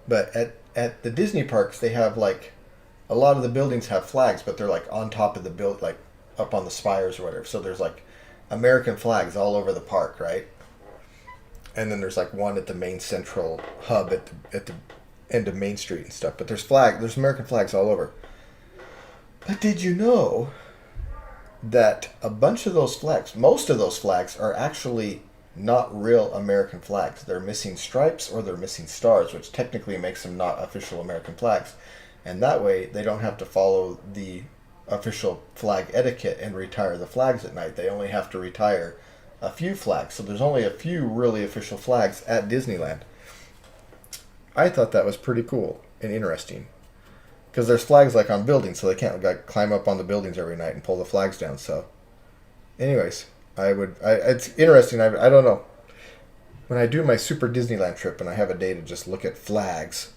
But at the Disney parks, they have like, a lot of the buildings have flags, but they're like on top of the build, like up on the spires or whatever. So there's like American flags all over the park, right? And then there's like one at the main central hub at the end of Main Street and stuff. But there's American flags all over. But did you know that a bunch of those flags, most of those flags, are actually not real American flags? They're missing stripes or they're missing stars, which technically makes them not official American flags. And that way, they don't have to follow the official flag etiquette and retire the flags at night. They only have to retire a few flags. So there's only a few really official flags at Disneyland. I thought that was pretty cool and interesting. Because there's flags like on buildings, so they can't like climb up on the buildings every night and pull the flags down. So, anyways, it's interesting. I don't know. When I do my Super Disneyland trip and I have a day to just look at flags.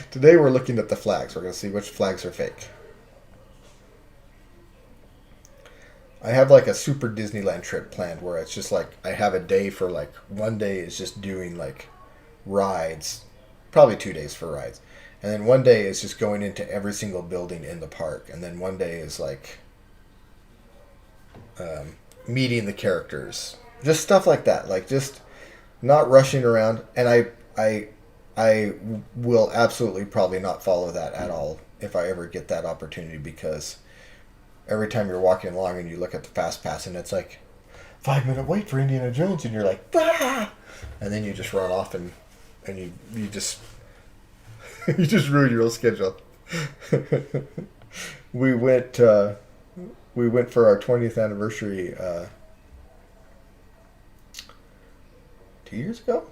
Today we're looking at the flags. We're going to see which flags are fake. I have like a Super Disneyland trip planned where it's just like I have a day for like one day is just doing like rides, probably 2 days for rides, and then one day is just going into every single building in the park, and then one day is like meeting the characters, just stuff like that, like just not rushing around. And I will absolutely probably not follow that at all if I ever get that opportunity, because every time you're walking along and you look at the Fast Pass and it's like 5-minute wait for Indiana Jones and you're like, ah! And then you just run off and you just you just ruin your own schedule. We went for our 20th anniversary 2 years ago.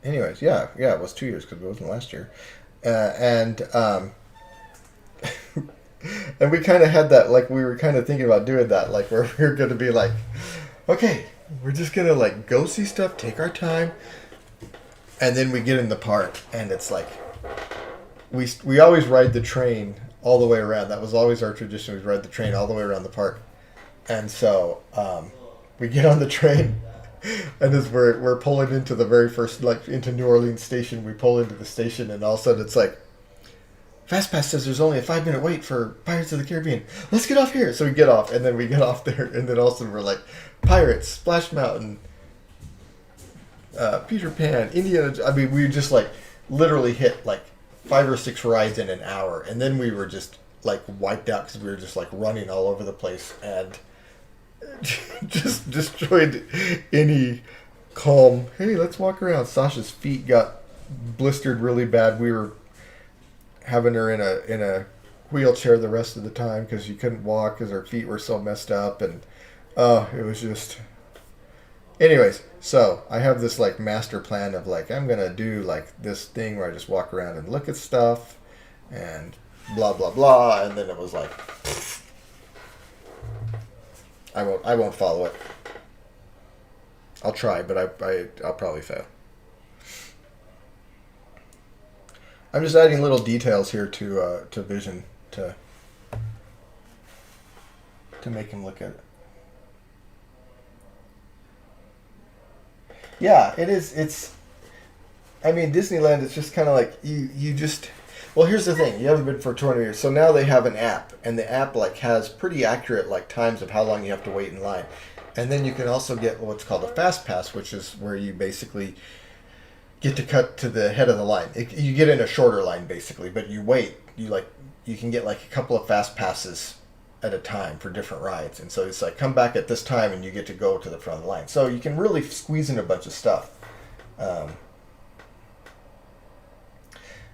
Anyways, yeah, it was 2 years because it wasn't last year, and and we kind of had that, like we were kind of thinking about doing that, like where we were going to be like, okay, we're just gonna like go see stuff, take our time, and then we get in the park and it's like we always ride the train all the way around. That was always our tradition. We'd ride the train all the way around the park, and so we get on the train. And as we're pulling into the very first, like, into New Orleans station, we pull into the station, and all of a sudden it's like, Fast Pass says there's only a 5-minute wait for Pirates of the Caribbean. Let's get off here. So we get off, and then we get off there, and then all of a sudden we're like, Pirates, Splash Mountain, Peter Pan, Indiana. I mean, we just like literally hit like 5 or 6 rides in an hour, and then we were just like wiped out because we were just like running all over the place and just destroyed any calm. Hey, let's walk around. Sasha's feet got blistered really bad. We were having her in a wheelchair the rest of the time because she couldn't walk because her feet were so messed up, and it was just. Anyways, so I have this like master plan of like I'm gonna do like this thing where I just walk around and look at stuff and blah blah blah, and then it was like. I won't follow it. I'll try, but I'll probably fail. I'm just adding little details here to Vision to make him look at it. Yeah, it is. It's. I mean, Disneyland is just kind of like you just. Well, here's the thing. You haven't been for 20 years. So now they have an app. And the app like has pretty accurate like times of how long you have to wait in line. And then you can also get what's called a Fast Pass, which is where you basically get to cut to the head of the line. You get in a shorter line basically, but you wait. You can get like a couple of Fast Passes at a time for different rides. And so it's like come back at this time and you get to go to the front of the line. So you can really squeeze in a bunch of stuff.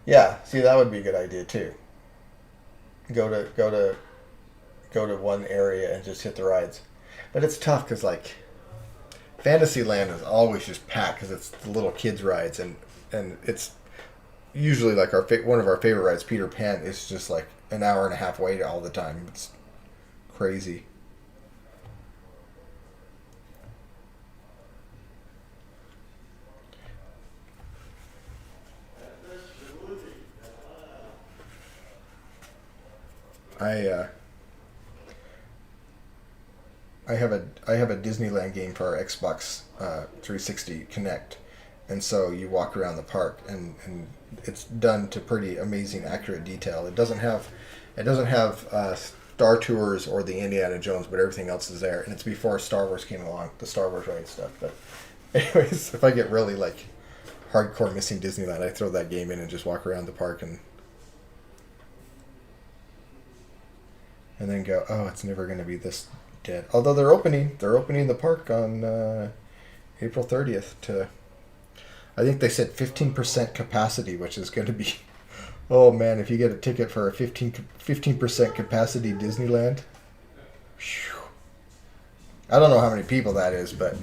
Yeah, see, that would be a good idea too. go to one area and just hit the rides. But it's tough because like Fantasyland is always just packed because it's the little kids rides, and it's usually like one of our favorite rides, Peter Pan, is just like an hour and a half wait all the time. It's crazy. I I have a Disneyland game for our Xbox 360 Connect, and so you walk around the park, and it's done to pretty amazing, accurate detail. It doesn't have Star Tours or the Indiana Jones, but everything else is there, and it's before Star Wars came along, the Star Wars ride stuff. But anyways, if I get really like hardcore missing Disneyland, I throw that game in and just walk around the park and then go, oh, it's never going to be this dead. Although they're opening the park on April 30th to, I think they said 15% capacity, which is going to be, oh man, if you get a ticket for a 15% capacity Disneyland, whew, I don't know how many people that is, but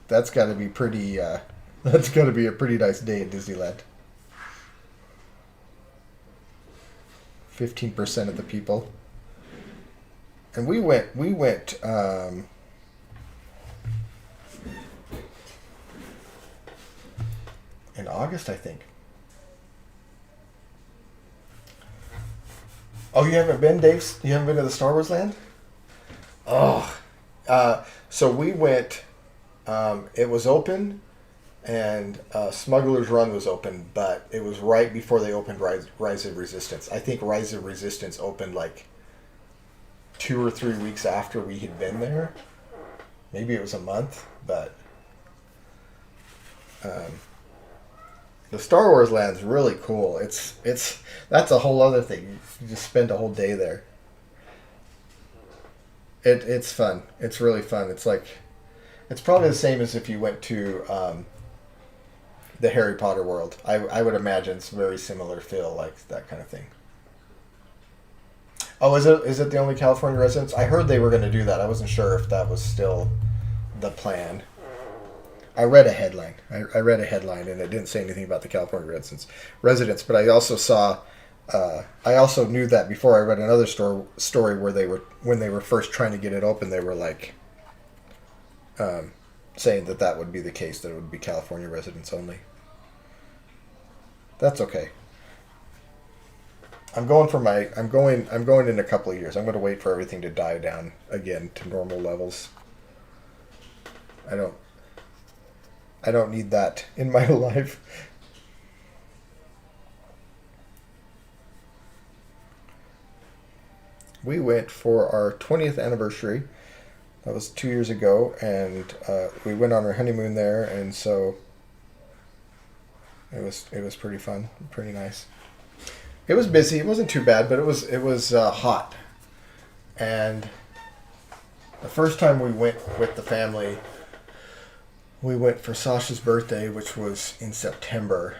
that's got to be pretty. That's got to be a pretty nice day at Disneyland. 15% of the people, and we went in August, I think. Oh, you haven't been, Dave? You haven't been to the Star Wars Land? Oh, so we went. It was open, and Smuggler's Run was open, but it was right before they opened Rise of Resistance. I think Rise of Resistance opened like 2 or 3 weeks after we had been there. Maybe it was a month, but the Star Wars Land's really cool. That's a whole other thing. You just spend a whole day there. It's fun. It's really fun. It's probably the same as if you went to the Harry Potter world. I would imagine it's very similar feel, like that kind of thing. Oh, is it the only California residents? I heard they were going to do that. I wasn't sure if that was still the plan. I read a headline. I read a headline, and it didn't say anything about the California residents. But I also saw. I also knew that before I read another story where when they were first trying to get it open, they were like saying that would be the case, that it would be California residents only. That's okay. I'm going in a couple of years. I'm going to wait for everything to die down again to normal levels. I don't need that in my life. We went for our 20th anniversary. That was 2 years ago, and we went on our honeymoon there, and so it was pretty fun, pretty nice. It was busy. It wasn't too bad, but it was hot. And the first time we went with the family, we went for Sasha's birthday, which was in September.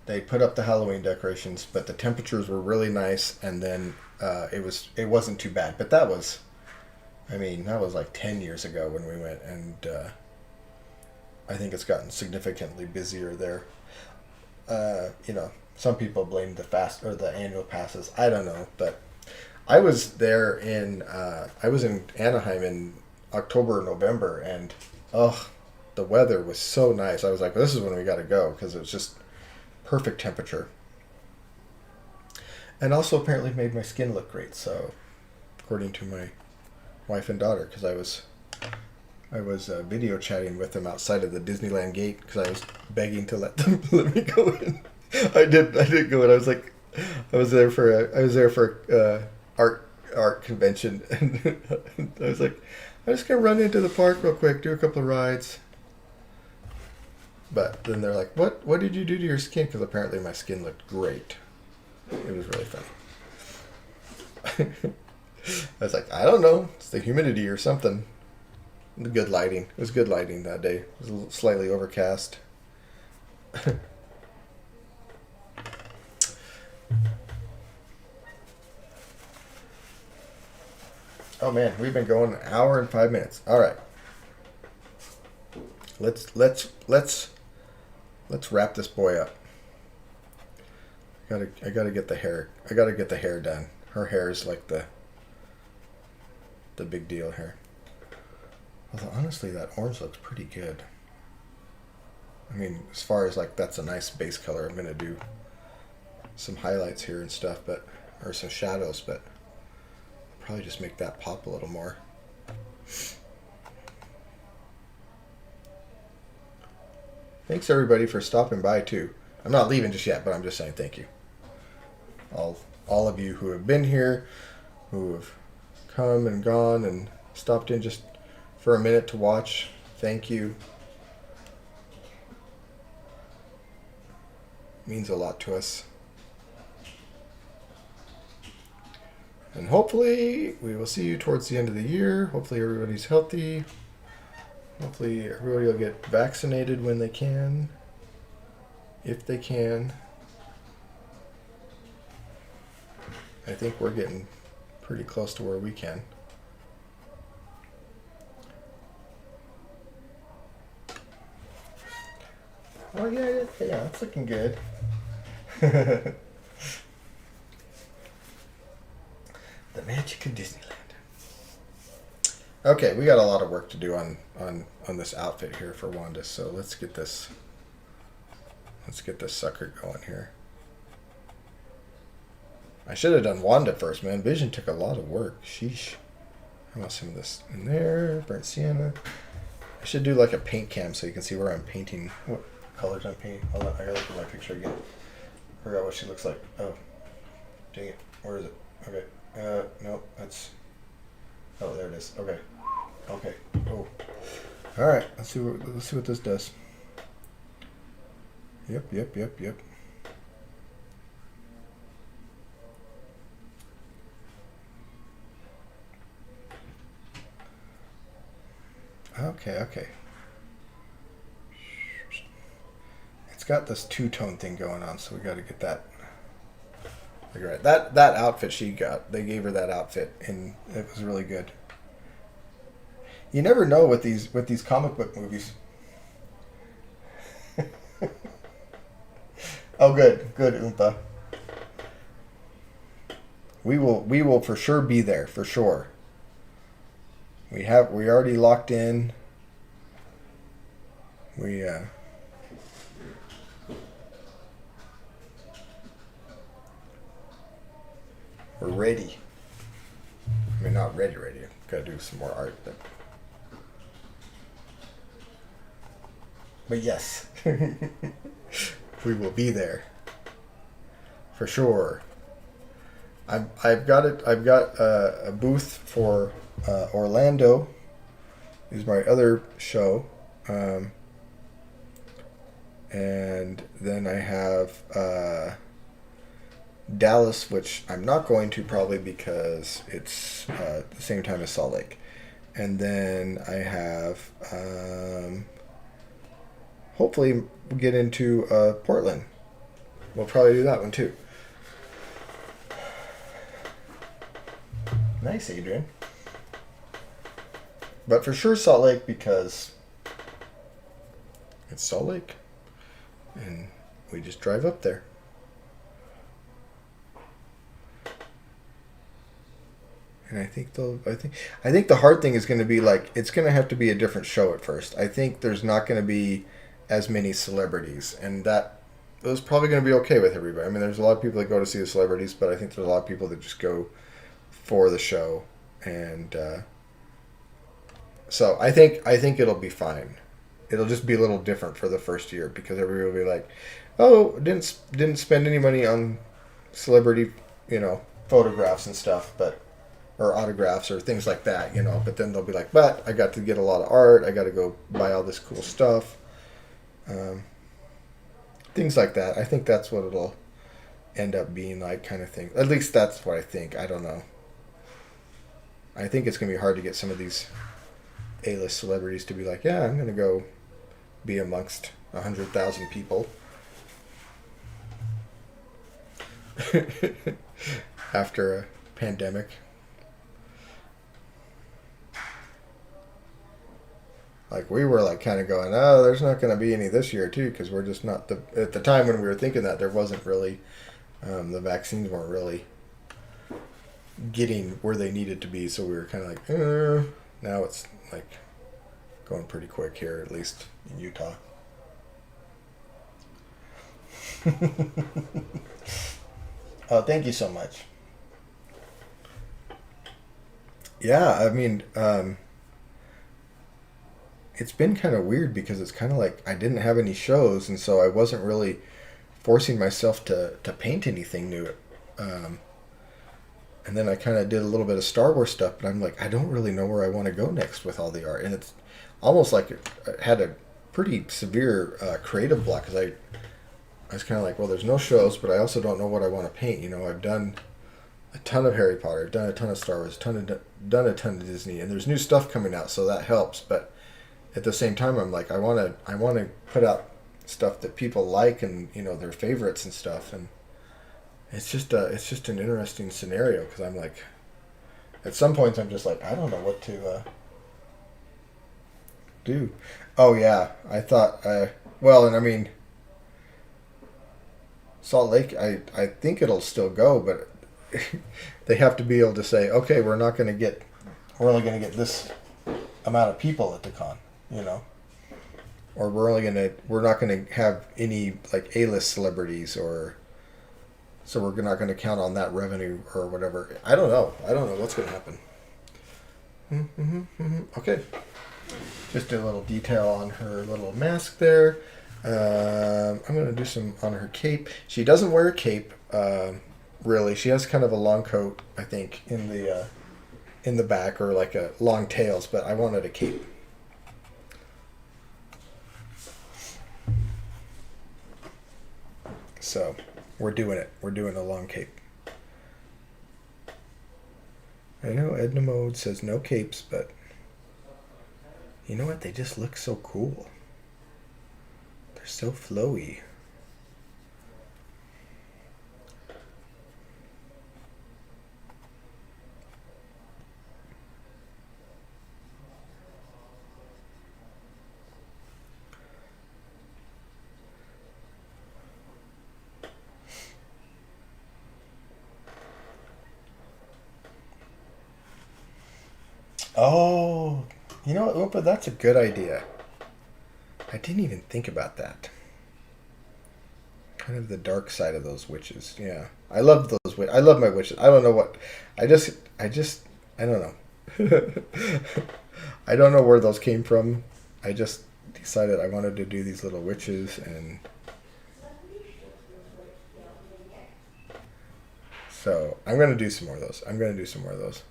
They put up the Halloween decorations, but the temperatures were really nice, and then it wasn't too bad. But that was like 10 years ago when we went, and I think it's gotten significantly busier there. Some people blame the annual passes. I don't know, but I was there I was in Anaheim in October or November, and the weather was so nice. I was like, this is when we got to go, because it was just perfect temperature. And also apparently made my skin look great, so according to my wife and daughter, because I was video chatting with them outside of the Disneyland gate because I was begging to let them let me go in. I did go in. I was there for art convention, and I was like, I'm just gonna run into the park real quick, do a couple of rides. But then they're like, what did you do to your skin? Because apparently my skin looked great. It was really funny. I was like, I don't know. It's the humidity or something. The good lighting. It was good lighting that day. It was slightly overcast. Oh man, we've been going an hour and 5 minutes. All right. Let's wrap this boy up. I gotta get the hair. I gotta get the hair done. Her hair is like the big deal here. Although honestly, that orange looks pretty good. I mean, as far as like that's a nice base color. I'm gonna do some highlights here and stuff, or some shadows, but I'll probably just make that pop a little more. Thanks everybody for stopping by too. I'm not leaving just yet, but I'm just saying thank you. All of you who have been here, who have come and gone and stopped in just for a minute to watch, thank you. It means a lot to us. And hopefully we will see you towards the end of the year. Hopefully everybody's healthy. Hopefully everybody will get vaccinated when they can. If they can. I think we're getting pretty close to where we can. Oh yeah, it's looking good. The magic of Disneyland. Okay, we got a lot of work to do on this outfit here for Wanda, so let's get this sucker going here. I should have done Wanda first, man. Vision took a lot of work. Sheesh. I want some of this in there. Burnt sienna. I should do like a paint cam so you can see where I'm painting. What colors I'm painting. Hold on, I gotta look at my picture again. Forgot what she looks like. Oh, dang it. Where is it? Okay. No, that's. Oh, there it is. Okay. Okay. Oh. All right. Let's see what this does. Yep. Okay. It's got this two-tone thing going on, so we got to get that. Right. That outfit she got, they gave her that outfit, and it was really good. You never know with these comic book movies. Oh, good, Oompa. We will for sure be there, for sure. We already locked in. We're ready. I mean, not ready. Gotta do some more art, but yes, we will be there for sure. I've got a booth for Orlando. Is my other show, and then I have Dallas, which I'm not going to probably because it's the same time as Salt Lake, and then I have hopefully we'll get into Portland. We'll probably do that one too. Nice, Adrian. But for sure Salt Lake because it's Salt Lake. And we just drive up there. And I think the hard thing is going to be like it's going to have to be a different show at first. I think there's not going to be as many celebrities, and that's probably going to be okay with everybody. I mean, there's a lot of people that go to see the celebrities, but I think there's a lot of people that just go for the show, and so I think it'll be fine. It'll just be a little different for the first year because everybody will be like, "Oh, didn't spend any money on celebrity, photographs and stuff, or autographs or things like that, But then they'll be like, "But I got to get a lot of art. I got to go buy all this cool stuff." Things like that. I think that's what it'll end up being like, kind of thing. At least that's what I think. I don't know. I think it's going to be hard to get some of these A-list celebrities to be like, yeah, I'm going to go be amongst 100,000 people. After a pandemic. Like we were like kind of going, oh, there's not going to be any this year too, because we're just not at the time when we were thinking that there wasn't really the vaccines weren't really getting where they needed to be, so we were kind of like, now it's like going pretty quick here, at least in Utah. Oh, thank you so much. Yeah, I mean, it's been kind of weird because it's kind of like I didn't have any shows, and so I wasn't really forcing myself to paint anything new. Um, and then I kind of did a little bit of Star Wars stuff, but I'm like, I don't really know where I want to go next with all the art, and it's almost like it had a pretty severe creative block because I was kind of like, well, there's no shows, but I also don't know what I want to paint. You know, I've done a ton of Harry Potter, I've done a ton of Star Wars, done a ton of Disney, and there's new stuff coming out, so that helps. But at the same time, I'm like, I want to put out stuff that people like and their favorites and stuff, and it's just an interesting scenario because I'm like, at some points I'm just like, I don't know what to do. Oh yeah, I thought, well, and I mean, Salt Lake, I think it'll still go, but they have to be able to say, okay, we're only going to get this amount of people at the con, or we're not going to have any like A-list celebrities, or so we're not going to count on that revenue or whatever. I don't know what's going to happen. Okay, just a little detail on her little mask there. I'm going to do some on her cape. She doesn't wear a cape, really. She has kind of a long coat, I think, in the back, or like a long tails, but I wanted a cape. So we're doing it. We're doing a long cape. I know Edna Mode says no capes, but you know what? They just look so cool. They're so flowy. Oh, you know what, Opa? That's a good idea. I didn't even think about that. Kind of the dark side of those witches. Yeah, I love those. I love my witches. I don't know what. I just. I don't know. I don't know where those came from. I just decided I wanted to do these little witches, and so I'm gonna do some more of those.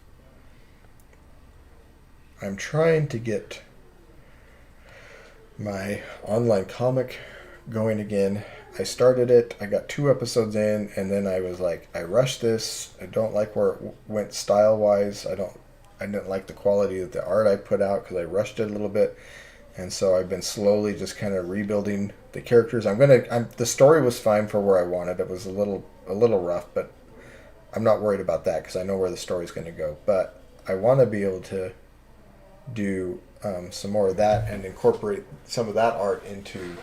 I'm trying to get my online comic going again. I started it. I got 2 episodes in, and then I was like, I rushed this. I don't like where it went style wise. I didn't like the quality of the art I put out because I rushed it a little bit, and so I've been slowly just kind of rebuilding the characters. The story was fine for where I wanted. It was a little rough, but I'm not worried about that because I know where the story's going to go. But I want to be able to do some more of that and incorporate some of that art into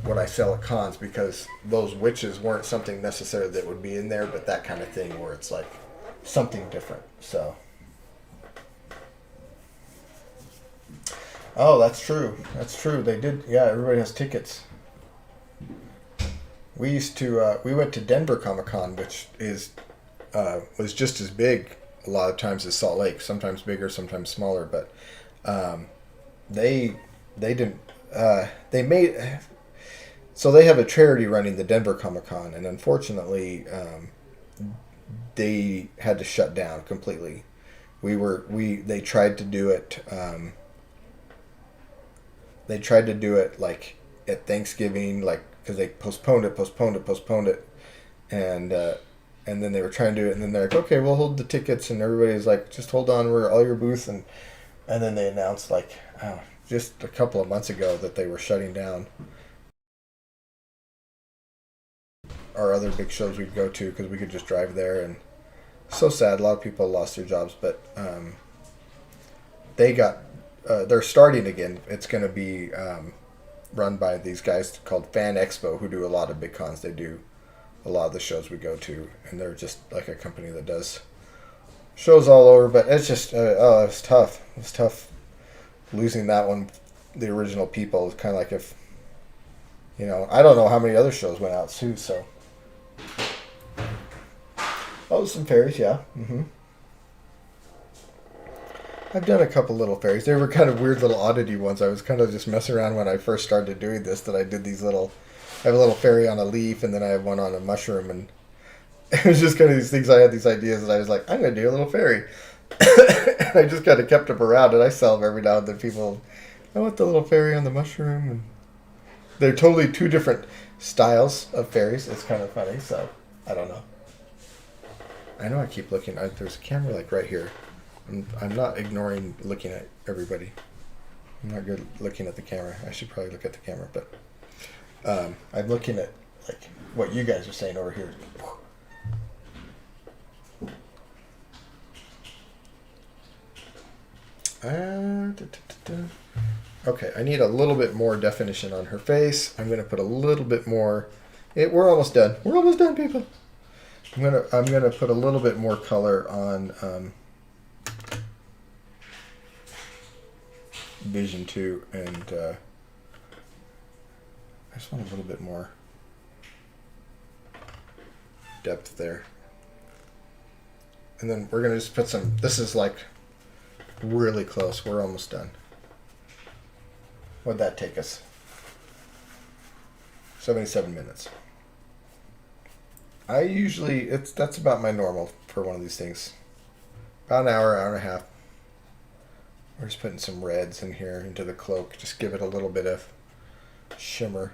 what I sell at cons, because those witches weren't something necessarily that would be in there, but that kind of thing where it's like something different. So, oh, that's true. They did. Yeah, everybody has tickets. We went to Denver Comic Con, which was just as big a lot of times as Salt Lake, sometimes bigger, sometimes smaller, but they didn't they made so they have a charity running the Denver Comic Con, and unfortunately they had to shut down completely. They tried to do it like at Thanksgiving, like, because they postponed it, and then they were trying to do it, and then they're like, okay, we'll hold the tickets, and everybody's like, just hold on, we're all your booths, and then they announced, like, just a couple of months ago that they were shutting down our other big shows we'd go to because we could just drive there, and so sad. A lot of people lost their jobs, but they got they're starting again. It's going to be run by these guys called Fan Expo, who do a lot of big cons. They do a lot of the shows we go to, and they're just like a company that does shows all over. But it's just it's tough. It's tough losing that one. The original people. It's kind of like if I don't know how many other shows went out too. So some fairies, yeah. I've done a couple little fairies. They were kind of weird little oddity ones. I was kind of just messing around when I first started doing this. That I did these little. I have a little fairy on a leaf, and then I have one on a mushroom, and it was just kind of these things. I had these ideas, and I was like, I'm going to do a little fairy. And I just kind of kept them around, and I sell them every now and then. People, I want the little fairy on the mushroom, and they're totally two different styles of fairies. It's kind of funny, so I don't know. I know I keep looking. There's a camera like right here. I'm not ignoring looking at everybody. I'm not good looking at the camera. I should probably look at the camera, but I'm looking at like what you guys are saying over here. Okay, I need a little bit more definition on her face. I'm going to put a little bit more. We're almost done. We're almost done, people. I'm gonna put a little bit more color on Vision 2, and I just want a little bit more depth there. And then we're gonna just put some. This is like really close. We're almost done. What'd that take us? 77 minutes. I usually that's about my normal for one of these things. About an hour, hour and a half. We're just putting some reds in here into the cloak. Just give it a little bit of shimmer.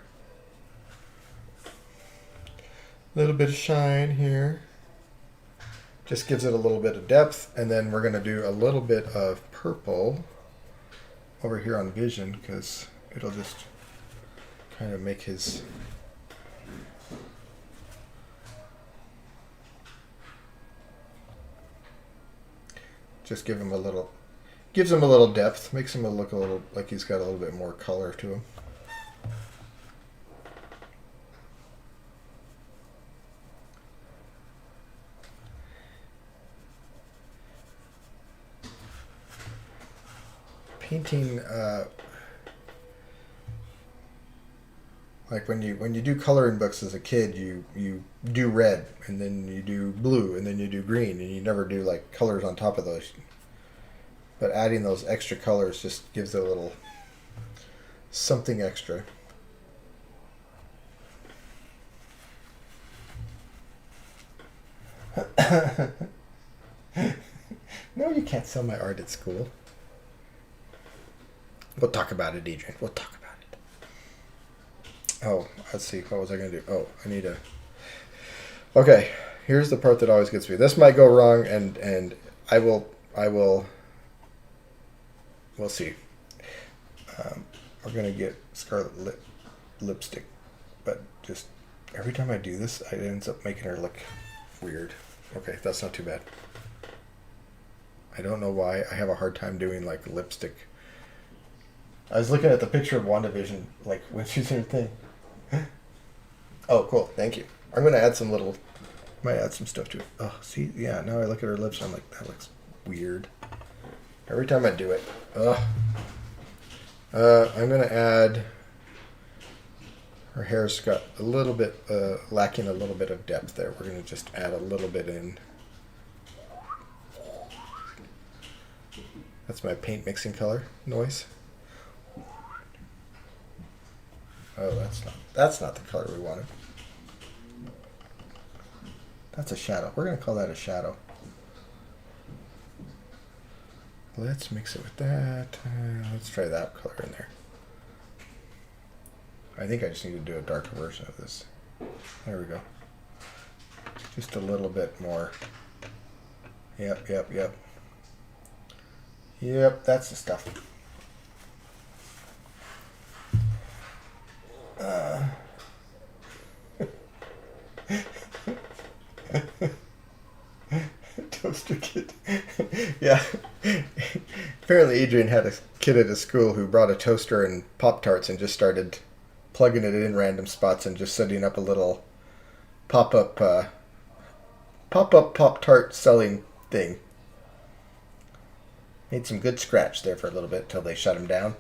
A little bit of shine here. Just gives it a little bit of depth. And then we're going to do a little bit of purple over here on Vision, because it'll just kind of make his... Just gives him a little depth, makes him look a little like he's got a little bit more color to him. Painting, like when you do coloring books as a kid, you do red, and then you do blue, and then you do green, and you never do like colors on top of those. But adding those extra colors just gives it a little something extra. No, you can't sell my art at school. We'll talk about it, Adrian. We'll talk about it. Oh, let's see. What was I going to do? Oh, I need to... Okay, here's the part that always gets me. This might go wrong, and I will... We'll see. We're going to get scarlet lipstick, but just every time I do this, it ends up making her look weird. Okay, that's not too bad. I don't know why. I have a hard time doing like lipstick. I was looking at the picture of WandaVision, like when she's in her thing. Oh, cool. Thank you. I'm going to add some little... Might add some stuff to it. Oh, see? Yeah, now I look at her lips and I'm like, that looks weird. Every time I do it. Ugh. I'm going to add... Her hair's got a little bit... lacking a little bit of depth there. We're going to just add a little bit in. That's my paint mixing color noise. Oh, that's not the color we wanted. That's a shadow. We're going to call that a shadow. Let's mix it with that. Let's try that color in there. I think I just need to do a darker version of this. There we go. Just a little bit more. Yep. Yep, that's the stuff. Toaster kid. Yeah. Apparently Adrian had kid at a school who brought a toaster and Pop-Tarts and just started plugging it in random spots and just setting up a little pop-up Pop-Tart selling thing. Made some good scratch there for a little bit till they shut him down.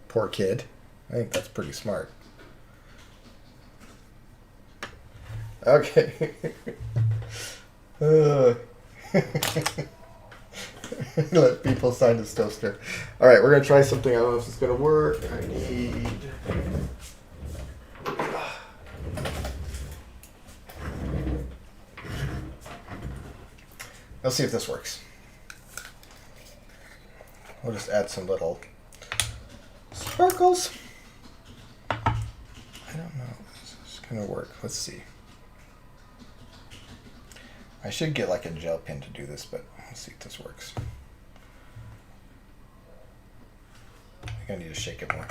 Poor kid. I think that's pretty smart. Okay. Let people sign his toaster. Alright, we're going to try something. I don't know if it's going to work. I need... Let's see if this works. We'll just add some little sparkles. I don't know if this is going to work. Let's see. I should get like a gel pen to do this, but let's see if this works. I think I need to shake it more.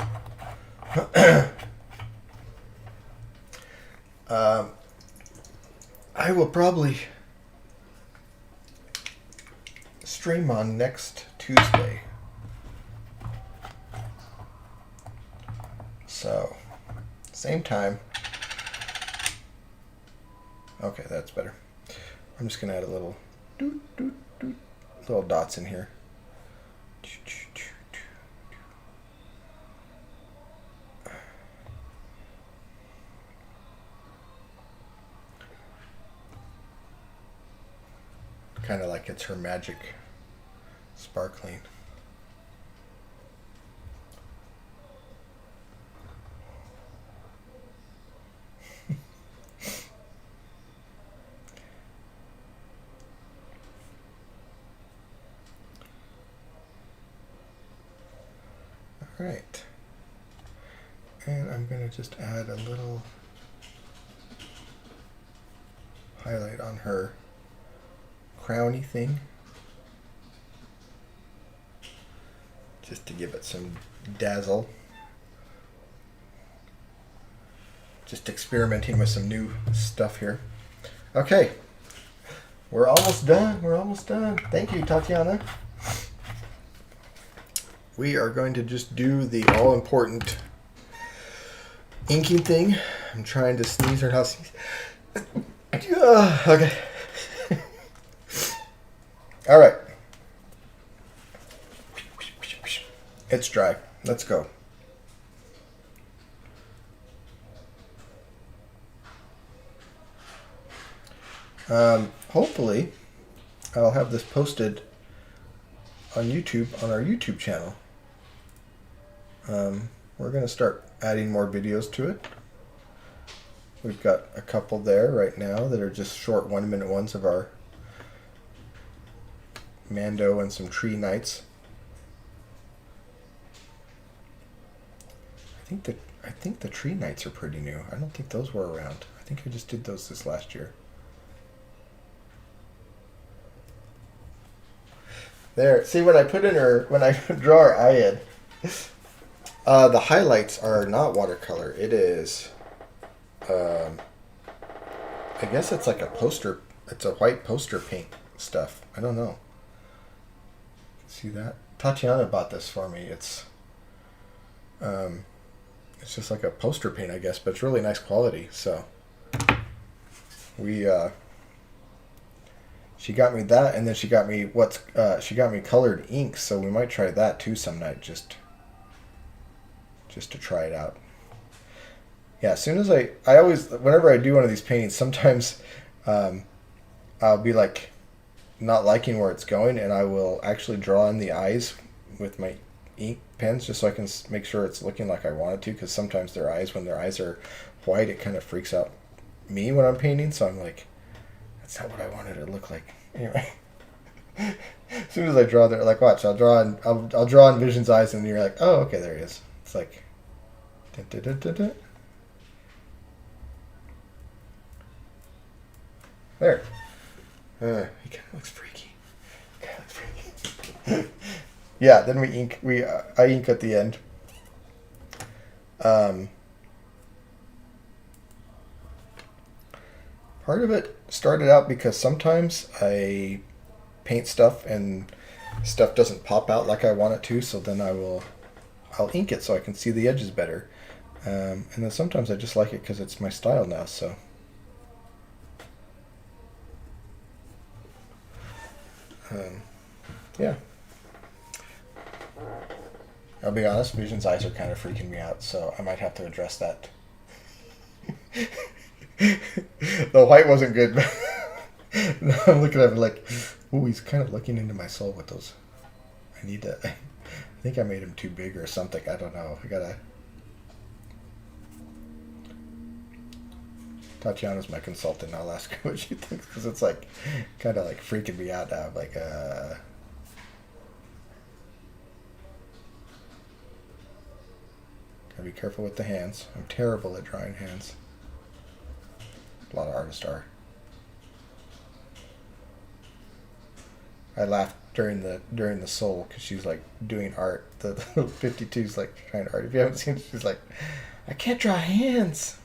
I will probably stream on next Tuesday. So, same time. Okay, that's better. I'm just going to add a little little dots in here. Kind of like it's her magic sparkling. All right. And I'm going to just add a little highlight on her crowny thing, just to give it some dazzle. Just experimenting with some new stuff here. Okay, we're almost done. We're almost done. Thank you, Tatiana. We are going to just do the all-important inking thing. I'm trying to sneeze or not sneeze. Okay. All right. It's dry. Let's go. Hopefully, I'll have this posted on YouTube, on our YouTube channel. We're going to start adding more videos to it. We've got a couple there right now that are just short 1-minute ones of our Mando and some tree nights. I think the tree nights are pretty new. I don't think those were around. I think I just did those this last year. There. See, when I put in her, when I draw her eye in, the highlights are not watercolor. It is, I guess it's like a poster. It's a white poster paint stuff. I don't know. See that? Tatiana bought this for me. It's just like a poster paint, I guess, but it's really nice quality. So she got me that, and then she got me she got me colored inks. So we might try that too some night, just to try it out. Yeah, as soon as I always, whenever I do one of these paintings, sometimes I'll be like not liking where it's going, and I will actually draw in the eyes with my ink pens just so I can make sure it's looking like I want it to, because sometimes when their eyes are white, it kind of freaks out me when I'm painting, so I'm like, that's not what I wanted it to look like. Anyway, as soon as I draw there, like, watch, I'll draw in Vision's eyes, and you're like, oh, okay, there he is. It's like, da, da, da, da, da. There. He kind of looks freaky. Yeah, then we ink. I ink at the end. Part of it started out because sometimes I paint stuff and stuff doesn't pop out like I want it to, so then I'll ink it so I can see the edges better. And then sometimes I just like it because it's my style now, so. Yeah. I'll be honest, Vision's eyes are kind of freaking me out, so I might have to address that. The white wasn't good. Now I'm looking at it like, ooh, he's kind of looking into my soul with those. I need to. I think I made him too big or something. I don't know. I gotta. Tatiana's my consultant. I'll ask her what she thinks because it's like, kind of like freaking me out now. I'm like, gotta be careful with the hands. I'm terrible at drawing hands. A lot of artists are. I laughed during the soul because she's like doing art. The 52's like trying to art. If you haven't seen it, she's like, I can't draw hands.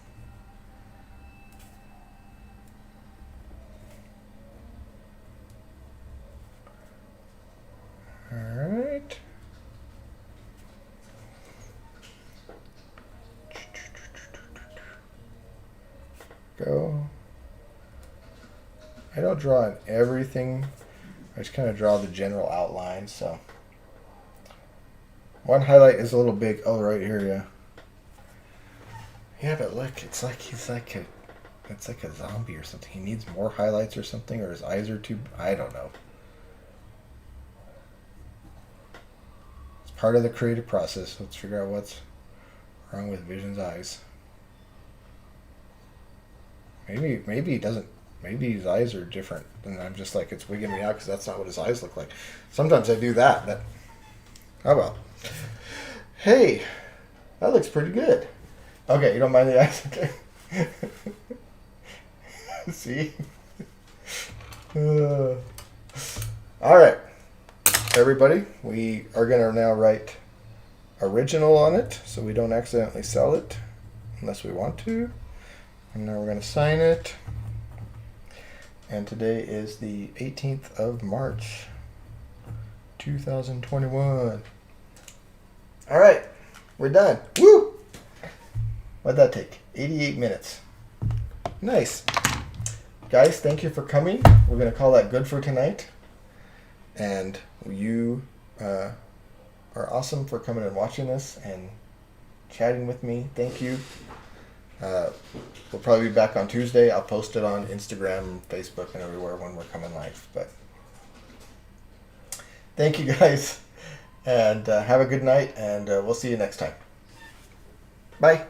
All right. Go. I don't draw on everything. I just kind of draw the general outline, so. One highlight is a little big. Oh, right here, yeah. Yeah, but look, it's like he's like it's like a zombie or something. He needs more highlights or something, or his eyes are too, I don't know. It's part of the creative process. Let's figure out what's wrong with Vision's eyes. Maybe he doesn't. Maybe his eyes are different, and I'm just like, it's wigging me out because that's not what his eyes look like. Sometimes I do that, but oh well. Hey, that looks pretty good. Okay, you don't mind the eyes? Okay. See? All right, everybody, we are going to now write original on it so we don't accidentally sell it unless we want to. And now we're going to sign it. And today is the 18th of March, 2021. All right, we're done. Woo! What'd that take? 88 minutes. Nice. Guys, thank you for coming. We're going to call that good for tonight. And you are awesome for coming and watching this and chatting with me. Thank you. We'll probably be back on Tuesday. I'll post it on Instagram, Facebook, and everywhere when we're coming live. But thank you guys, and have a good night, and we'll see you next time. Bye.